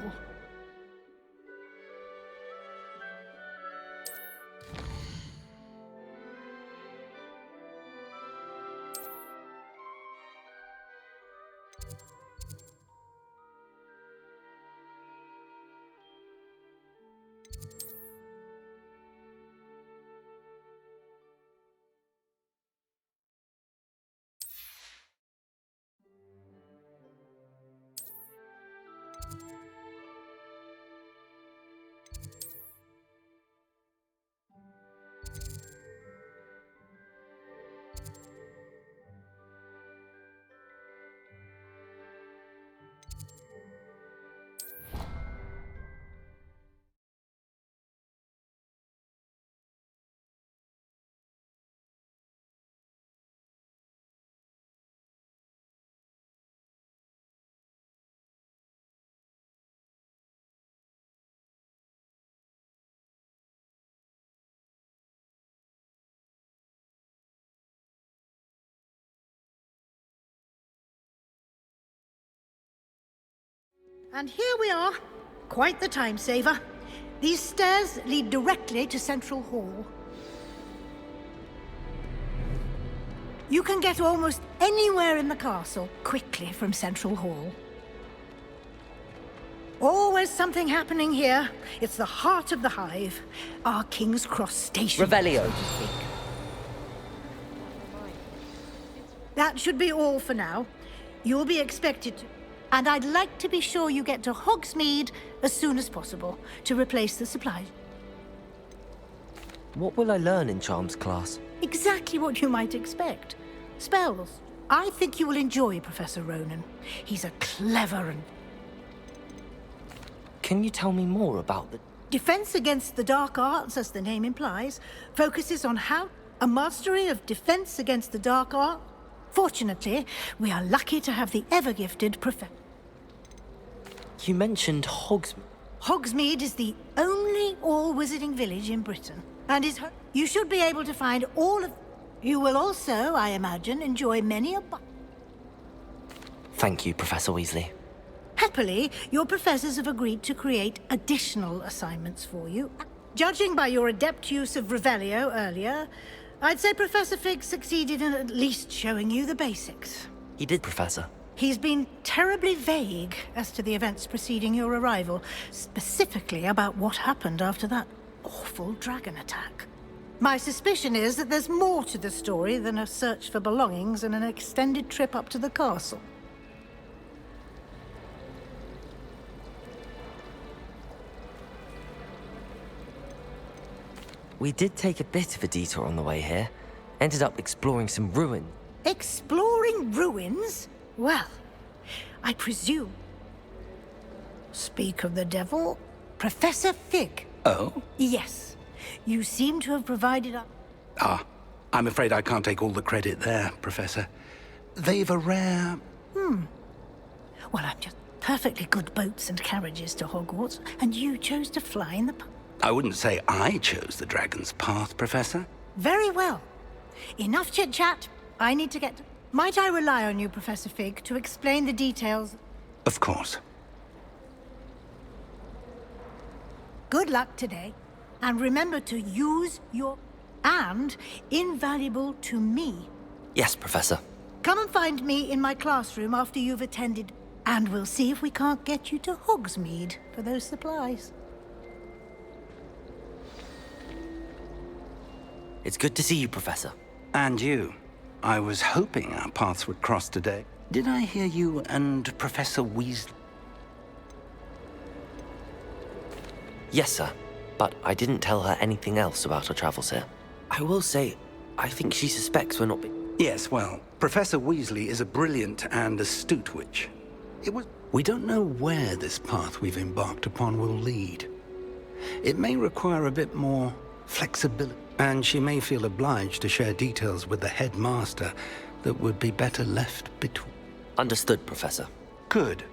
Speaker 10: And here we are. Quite the time saver. These stairs lead directly to Central Hall. You can get almost anywhere in the castle quickly from Central Hall. Always something happening here. It's the heart of the hive. Our King's Cross station,
Speaker 3: Revelio.
Speaker 10: so to speak. That should be all for now. You'll be expected to... And I'd like to be sure you get to Hogsmeade as soon as possible to replace the supplies.
Speaker 3: What will I learn in Charms class?
Speaker 10: Exactly what you might expect. Spells. I think you will enjoy Professor Ronan. He's a clever and...
Speaker 3: Can you tell me more about the...
Speaker 10: Defense against the dark arts, as the name implies, focuses on how a mastery of defense against the dark art. Fortunately, we are lucky to have the ever-gifted Professor.
Speaker 3: You mentioned Hogsmeade.
Speaker 10: Hogsmeade is the only all-wizarding village in Britain, and is... You should be able to find all of... You will also, I imagine, enjoy many a...
Speaker 3: Thank you, Professor Weasley.
Speaker 10: Happily, your professors have agreed to create additional assignments for you. Judging by your adept use of Revelio earlier, I'd say Professor Fig succeeded in at least showing you the basics.
Speaker 3: He did, Professor.
Speaker 10: He's been terribly vague as to the events preceding your arrival, specifically about what happened after that awful dragon attack. My suspicion is that there's more to the story than a search for belongings and an extended trip up to the castle.
Speaker 3: We did take a bit of a detour on the way here. Ended up exploring some ruins.
Speaker 10: Exploring ruins? Well, I presume. Speak of the devil, Professor Fig.
Speaker 2: Oh?
Speaker 10: Yes. You seem to have provided a...
Speaker 2: Ah, I'm afraid I can't take all the credit there, Professor. They've a rare...
Speaker 10: Well, I'm just perfectly good boats and carriages to Hogwarts, and you chose to fly in the...
Speaker 2: I wouldn't say I chose the Dragon's Path, Professor.
Speaker 10: Very well. Enough chit-chat. I need to get... Might I rely on you, Professor Fig, to explain the details?
Speaker 2: Of course.
Speaker 10: Good luck today. And remember to use your... And invaluable to me.
Speaker 3: Yes, Professor.
Speaker 10: Come and find me in my classroom after you've attended, and we'll see if we can't get you to Hogsmeade for those supplies.
Speaker 3: It's good to see you, Professor.
Speaker 2: And you. I was hoping our paths would cross today. Did I hear you and Professor Weasley?
Speaker 3: Yes, sir. But I didn't tell her anything else about our travels here. I will say, I think she suspects we're not...
Speaker 2: Yes, well, Professor Weasley is a brilliant and astute witch. We don't know where this path we've embarked upon will lead. It may require a bit more flexibility, and she may feel obliged to share details with the headmaster that would be better left between.
Speaker 3: Understood, Professor.
Speaker 2: Good.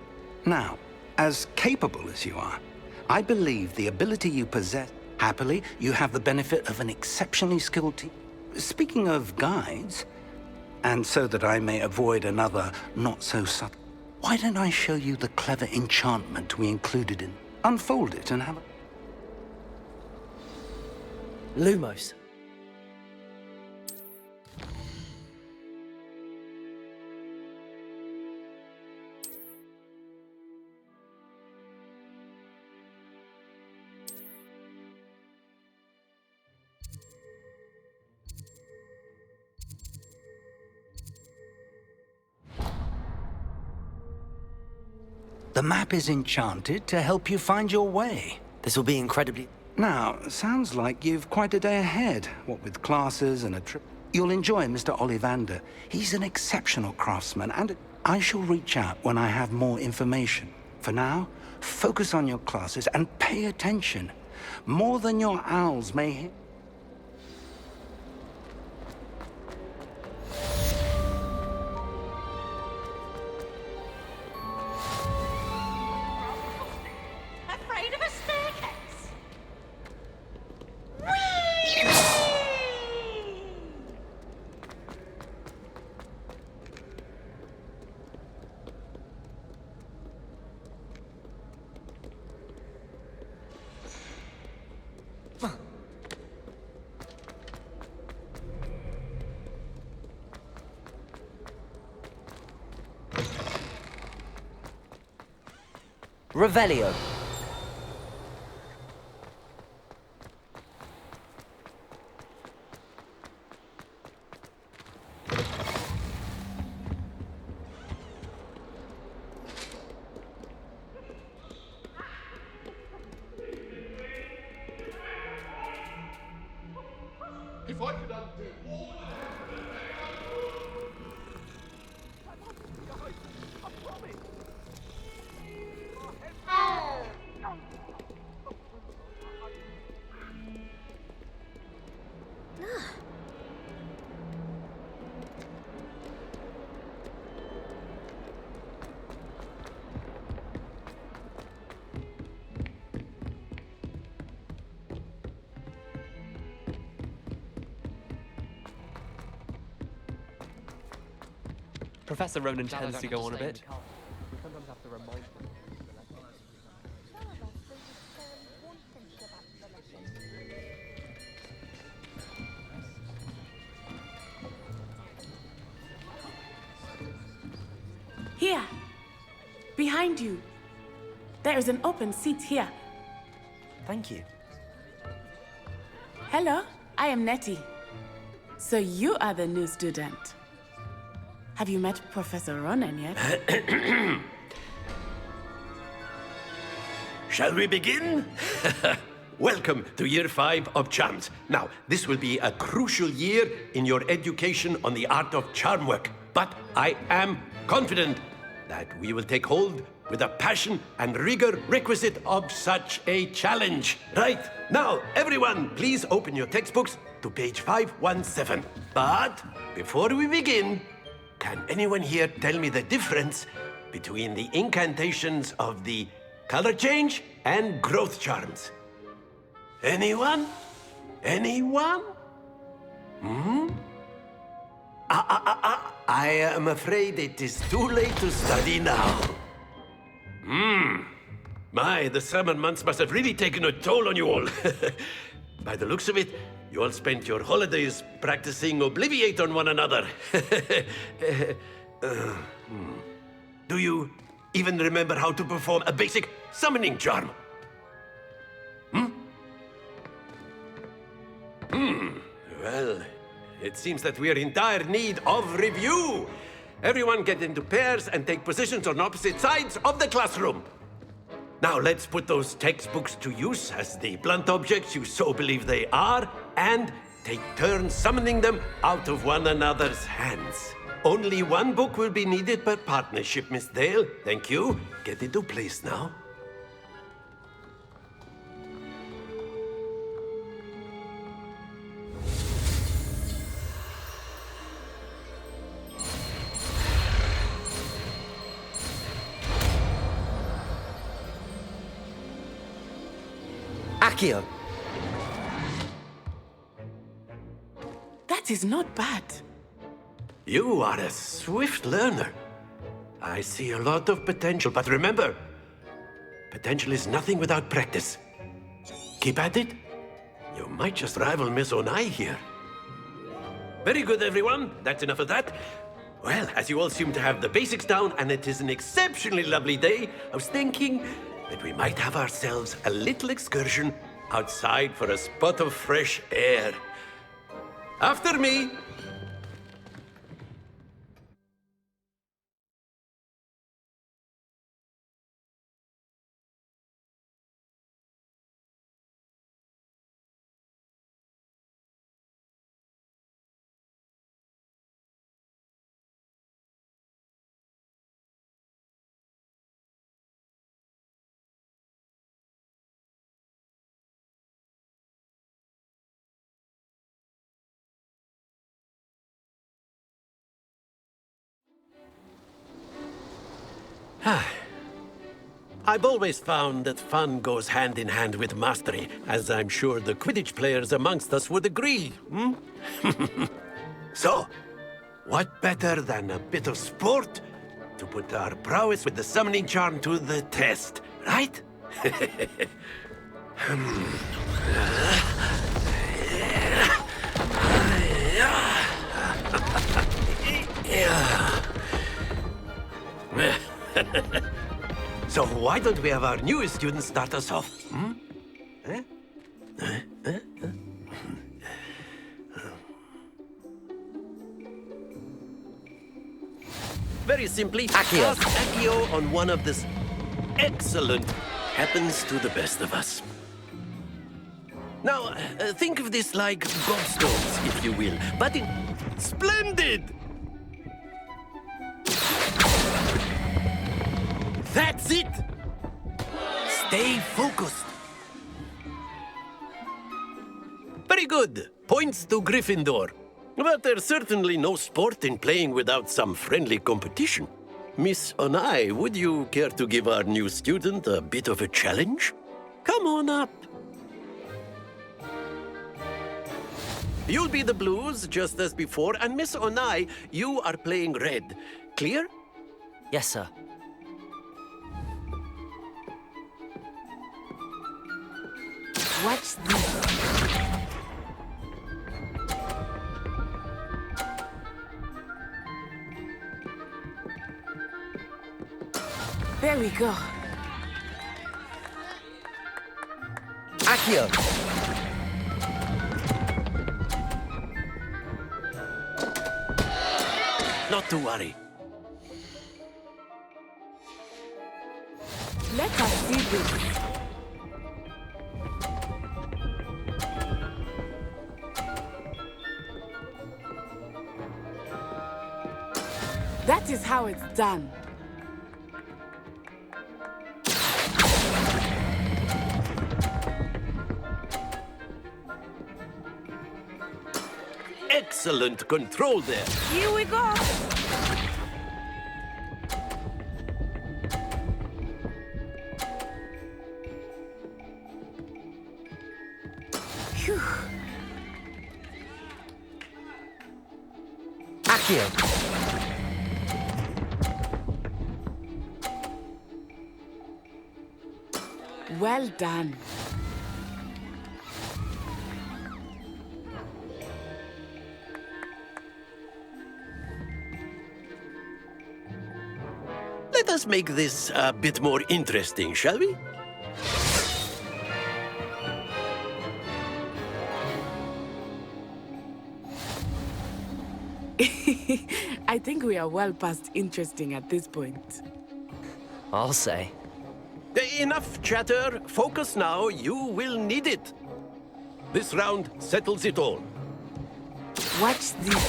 Speaker 2: Now, as capable as you are, I believe the ability you possess... Happily, you have the benefit of an exceptionally skilled team. Speaking of guides, and so that I may avoid another not-so-subtle... Why don't I show you the clever enchantment we included in... Unfold it and have a...
Speaker 3: Lumos.
Speaker 2: The map is enchanted to help you find your way.
Speaker 3: This will be incredibly...
Speaker 2: Now, sounds like you've quite a day ahead, what with classes and a trip. You'll enjoy Mr. Ollivander. He's an exceptional craftsman, and I shall reach out when I have more information. For now, focus on your classes and pay attention. More than your owls may hear.
Speaker 17: Afraid of a staircase?
Speaker 3: Revelio.
Speaker 17: If I could undo all
Speaker 16: Professor Ronan tends to go on a bit.
Speaker 15: Here, behind you. There is an open seat here.
Speaker 3: Thank you.
Speaker 15: Hello, I am Nettie. So you are the new student. Have you met Professor Ronan yet?
Speaker 5: Shall we begin?
Speaker 7: welcome to year 5 of charms. Now, this will be a crucial year in your education on the art of charm work. But I am confident that we will take hold with the passion and rigor requisite of such a challenge. Right, now, everyone, please open your textbooks to page 517. But before we begin, can anyone here tell me the difference between the incantations of the color change and growth charms? Anyone? Anyone? I am afraid it is too late to study now. My, the summer months must have really taken a toll on you all. By the looks of it, you all spent your holidays practicing Obliviate on one another. Do you even remember how to perform a basic summoning charm? Well, it seems that we are in dire need of review. Everyone get into pairs and take positions on opposite sides of the classroom. Now let's put those textbooks to use as the blunt objects you so believe they are, and take turns summoning them out of one another's hands. Only one book will be needed per partnership, Miss Dale. Thank you. Get into place now.
Speaker 3: Accio.
Speaker 15: That is not bad.
Speaker 7: You are a swift learner. I see a lot of potential, but remember, potential is nothing without practice. Keep at it. You might just rival Miss Onai here. Very good, everyone. That's enough of that. Well, as you all seem to have the basics down, and it is an exceptionally lovely day, I was thinking that we might have ourselves a little excursion outside for a spot of fresh air. After me. I've always found that fun goes hand in hand with mastery, as I'm sure the Quidditch players amongst us would agree. So, what better than a bit of sport to put our prowess with the summoning charm to the test, right? So why don't we have our newest student start us off? Very simply, cast Accio on one of this. Excellent. Happens to the best of us. Now, think of this like gobstones, if you will, but in... Splendid! That's it! Stay focused. Very good. Points to Gryffindor. But there's certainly no sport in playing without some friendly competition. Miss Onai, would you care to give our new student a bit of a challenge? Come on up. You'll be the blues, just as before, and Miss Onai, you are playing red. Clear?
Speaker 3: Yes, sir.
Speaker 15: What's this? There we go.
Speaker 3: Accio.
Speaker 7: Not to worry.
Speaker 15: Let us see this. is how it's done.
Speaker 7: Excellent control there.
Speaker 15: Here we go. Phew.
Speaker 3: Accio.
Speaker 15: Well done.
Speaker 7: Let us make this a bit more interesting, shall we?
Speaker 15: I think we are well past interesting at this point.
Speaker 3: I'll say.
Speaker 7: Enough chatter. Focus now. You will need it. This round settles it all.
Speaker 15: Watch this.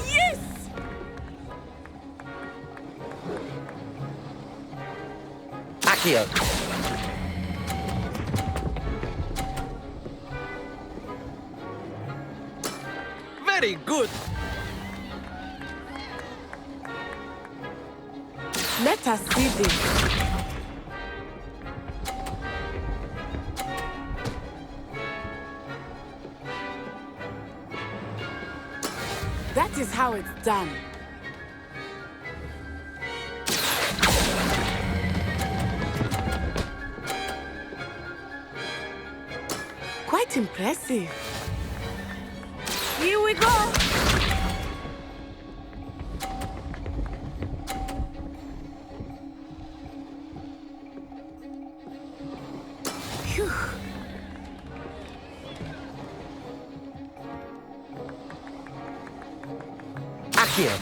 Speaker 15: Yes!
Speaker 3: Accio.
Speaker 7: Very good.
Speaker 15: Let us see this. That is how it's done. Quite impressive. Here we go. Phew.
Speaker 3: Accio.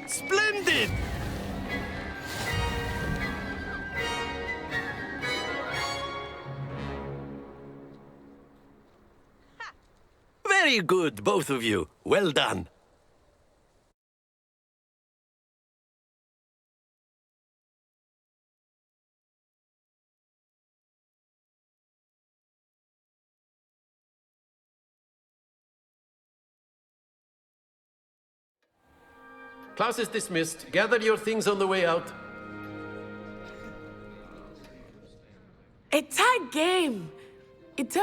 Speaker 7: Splendid. Very good, both of you. Well done. Class is dismissed. Gather your things on the way out.
Speaker 15: A tight game. It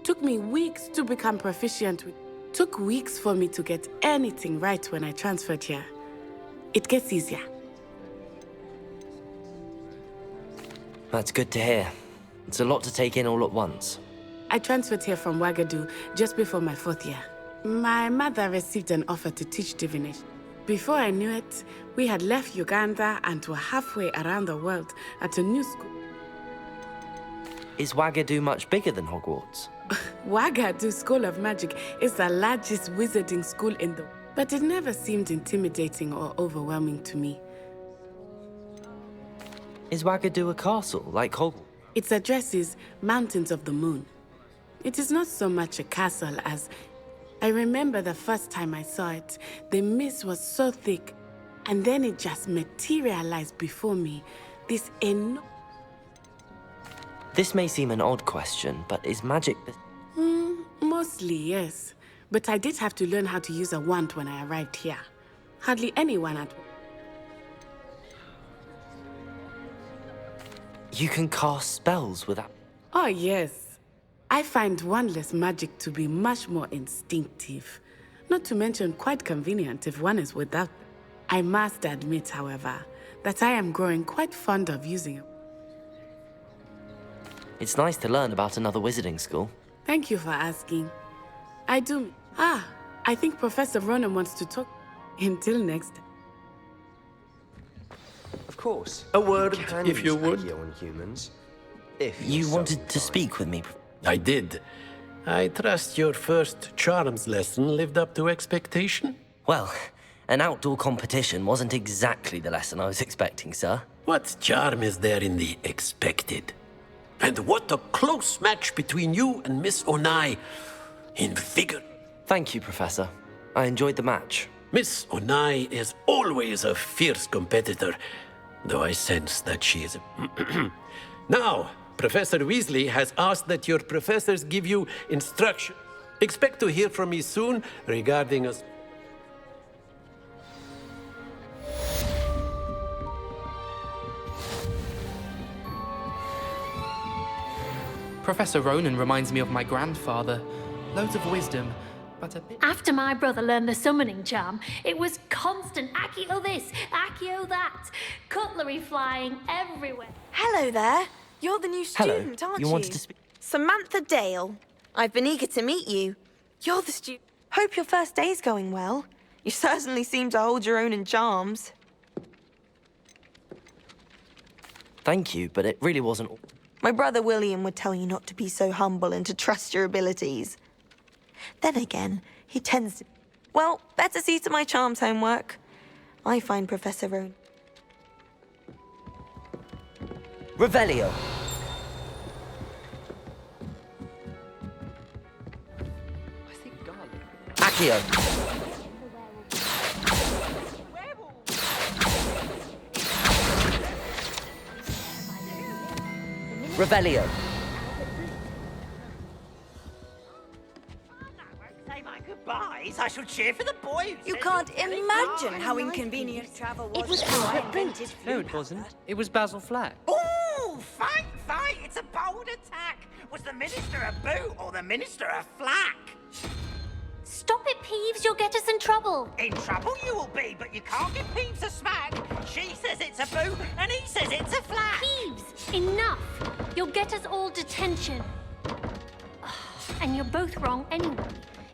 Speaker 15: took me weeks to become proficient with. Took weeks for me to get anything right when I transferred here. It gets easier.
Speaker 3: That's good to hear. It's a lot to take in all at once.
Speaker 15: I transferred here from Ouagadougou just before my 4th year. My mother received an offer to teach divination. Before I knew it, we had left Uganda and were halfway around the world at a new school.
Speaker 3: Is Ouagadougou much bigger than Hogwarts?
Speaker 15: Ouagadougou School of Magic is the largest wizarding school in the world, but it never seemed intimidating or overwhelming to me.
Speaker 3: Is Ouagadougou a castle, like Hogwarts?
Speaker 15: Its address is Mountains of the Moon. It is not so much a castle as... I remember the first time I saw it, the mist was so thick, and then it just materialized before me. This enormous...
Speaker 3: This may seem an odd question, but is magic...
Speaker 15: Mostly, yes. But I did have to learn how to use a wand when I arrived here. Hardly anyone at...
Speaker 3: You can cast spells without...
Speaker 15: Oh, yes. I find wandless magic to be much more instinctive. Not to mention quite convenient if one is without... I must admit, however, that I am growing quite fond of using it.
Speaker 3: It's nice to learn about another wizarding school.
Speaker 15: Thank you for asking. I do... I think Professor Ronan wants to talk. Until next time.
Speaker 18: Of course.
Speaker 7: A word, if you would.
Speaker 18: On humans,
Speaker 3: You wanted to speak with me?
Speaker 7: I did. I trust your first charms lesson lived up to expectation?
Speaker 3: Well, An outdoor competition wasn't exactly the lesson I was expecting, sir.
Speaker 7: What charm is there in the expected? And what a close match between you and Miss Onai in vigor.
Speaker 3: Thank you, Professor. I enjoyed the match.
Speaker 7: Miss Onai is always a fierce competitor, though I sense that she is... Now, Professor Weasley has asked that your professors give you instruction. Expect to hear from me soon regarding us.
Speaker 18: Professor Ronan reminds me of my grandfather. Loads of wisdom, but a bit...
Speaker 12: After my brother learned the summoning charm, it was constant Accio this, Accio that, cutlery flying everywhere.
Speaker 19: Hello there. You're the new student, aren't you?
Speaker 3: You wanted to speak?
Speaker 19: Samantha Dale. I've been eager to meet you. You're the student. Hope your first day's going well. You certainly seem to hold your own in charms.
Speaker 3: Thank you, but it really wasn't...
Speaker 19: My brother William would tell you not to be so humble and to trust your abilities. Then again, he tends to... Well, better see to my charms homework. I find Professor Rowan...
Speaker 3: Revelio. Accio. Revelio.
Speaker 11: Say my goodbyes. I shall cheer for the boy.
Speaker 19: You can't imagine how inconvenient travel was.
Speaker 11: It was
Speaker 19: before
Speaker 11: Albert.
Speaker 14: No, it wasn't. It was Basil Flack.
Speaker 11: Ooh, fight! It's a bold attack. Was the minister a boot or the minister a flack?
Speaker 12: Stop it, Peeves, you'll get us in trouble.
Speaker 11: In trouble you will be, but you can't give Peeves a smack. She says it's a boot and he says it's a flack.
Speaker 12: Peeves, enough. You'll get us all detention. And you're both wrong anyway.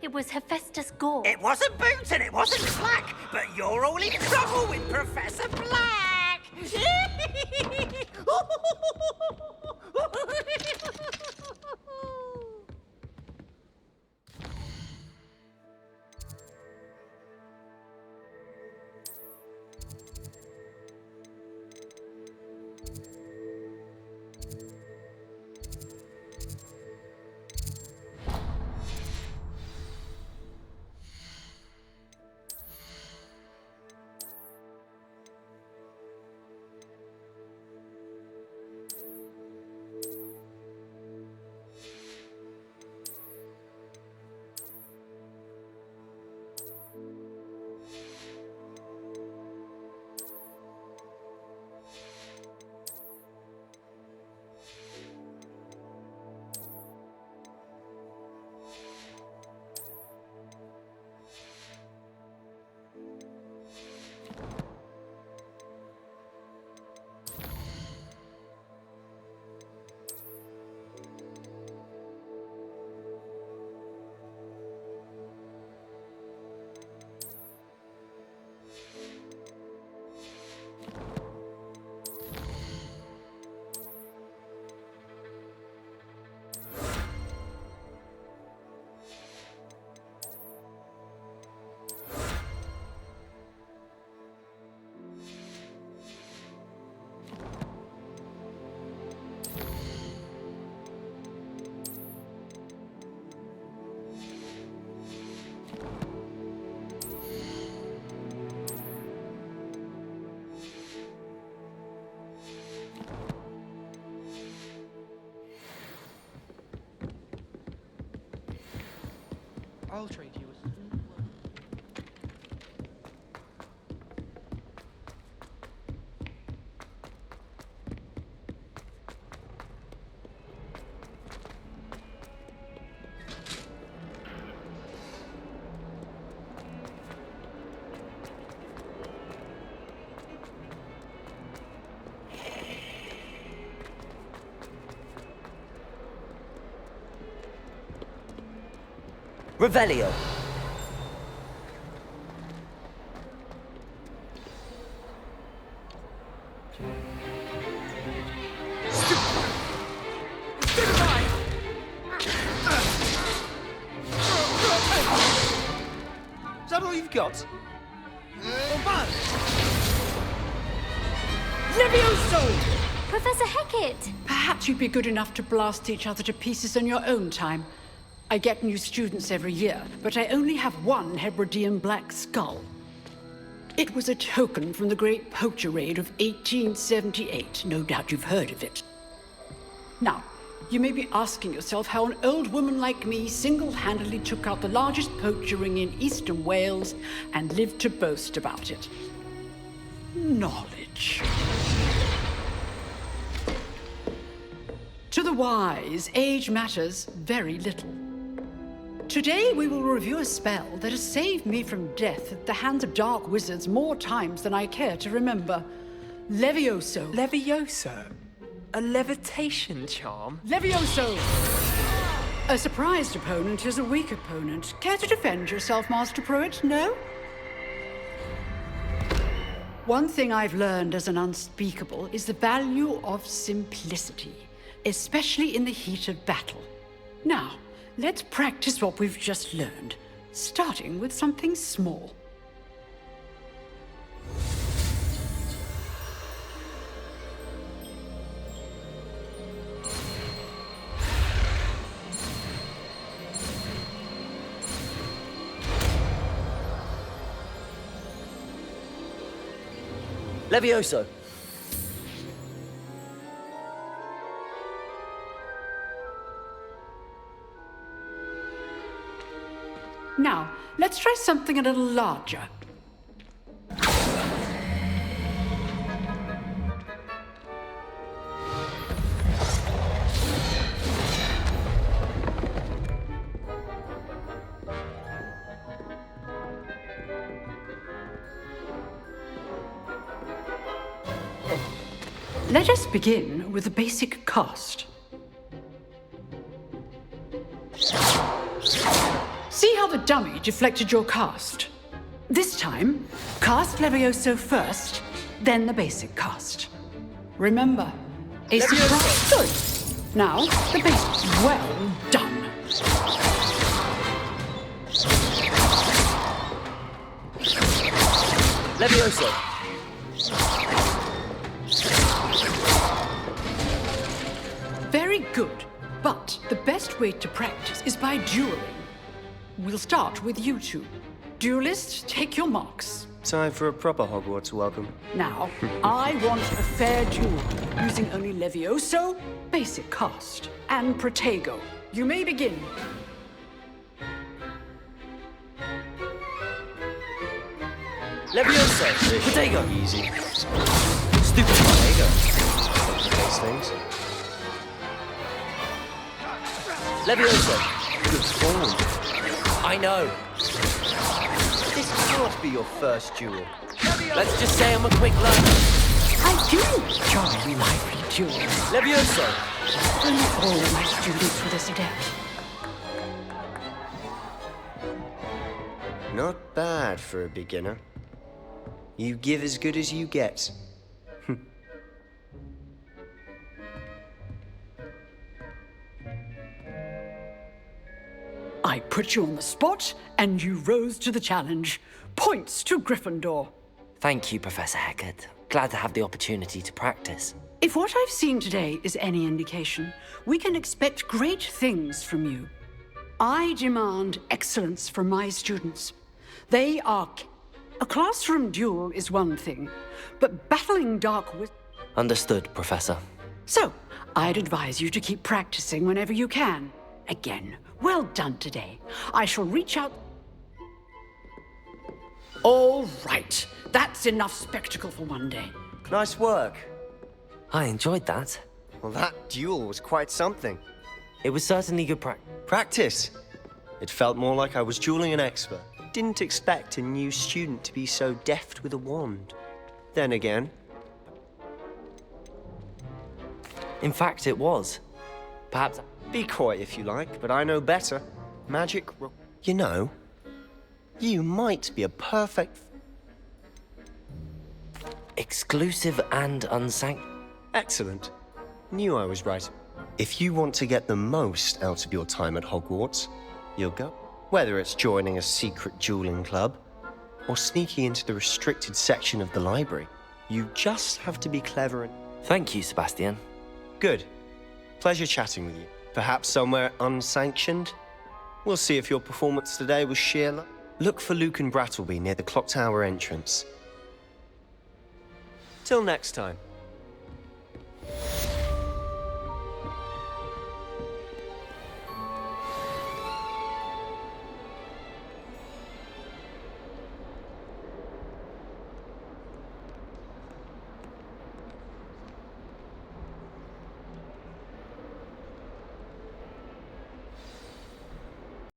Speaker 12: It was Hephaestus Gore.
Speaker 11: It wasn't boot and it wasn't flack, but you're all in trouble with Professor Black.
Speaker 18: I'll trade you a...
Speaker 3: Revelio.
Speaker 20: Is that all you've got? Levioso!
Speaker 12: Professor Hecat!
Speaker 20: Perhaps you'd be good enough to blast each other to pieces in your own time. I get new students every year, but I only have one Hebridean black skull. It was a token from the Great Poacher Raid of 1878. No doubt you've heard of it. Now, you may be asking yourself how an old woman like me single-handedly took out the largest poacher ring in eastern Wales and lived to boast about it. Knowledge. To the wise, age matters very little. Today we will review a spell that has saved me from death at the hands of dark wizards more times than I care to remember. Levioso.
Speaker 16: Levioso? A levitation charm?
Speaker 20: Levioso! A surprised opponent is a weak opponent. Care to defend yourself, Master Pruitt? No? One thing I've learned as an unspeakable is the value of simplicity, especially in the heat of battle. Now, let's practice what we've just learned, starting with something small.
Speaker 3: Levioso!
Speaker 20: Now, let's try something a little larger. Let us begin with the basic cast. See how the dummy deflected your cast? This time, cast Levioso first, then the basic cast. Remember, a surprise. Good. Now, the basics. Well done.
Speaker 3: Levioso!
Speaker 20: Very good. But the best way to practice is by dueling. We'll start with you two. Duelists, take your marks.
Speaker 21: Time for a proper Hogwarts welcome.
Speaker 20: Now, I want a fair duel, using only Levioso, basic cast, and Protego. You may begin.
Speaker 3: Levioso! Protego!
Speaker 21: Easy. Stupid Protego. Complicates things.
Speaker 3: Levioso!
Speaker 21: Good form.
Speaker 3: I know.
Speaker 21: This cannot be your first duel.
Speaker 3: Let's just say I'm a quick learner.
Speaker 20: I do enjoy lively duels.
Speaker 3: Levioso!
Speaker 20: Only all my students were this adept.
Speaker 21: Not bad for a beginner. You give as good as you get.
Speaker 20: I put you on the spot, and you rose to the challenge. Points to Gryffindor.
Speaker 3: Thank you, Professor Hecat. Glad to have the opportunity to practice.
Speaker 20: If what I've seen today is any indication, we can expect great things from you. I demand excellence from my students. They are... A classroom duel is one thing, but battling dark wizards...
Speaker 3: Understood, Professor.
Speaker 20: So, I'd advise you to keep practicing whenever you can. Again, well done today. I shall reach out... All right. That's enough spectacle for one day.
Speaker 21: Nice work.
Speaker 3: I enjoyed that.
Speaker 21: Well, that duel was quite something.
Speaker 3: It was certainly good
Speaker 21: practice. It felt more like I was dueling an expert. Didn't expect a new student to be so deft with a wand. Then again...
Speaker 3: In fact, it was. Perhaps...
Speaker 21: Be quiet if you like, but I know better. Magic... You know, you might be a perfect...
Speaker 3: Exclusive and unsanctioned.
Speaker 21: Excellent. Knew I was right. If you want to get the most out of your time at Hogwarts, you'll go. Whether it's joining a secret dueling club or sneaking into the restricted section of the library, You just have to be clever and...
Speaker 3: Thank you, Sebastian.
Speaker 21: Good. Pleasure chatting with you. Perhaps somewhere unsanctioned? We'll see if your performance today was sheer luck. Look for Luke and Brattleby near the clock tower entrance. Till next time.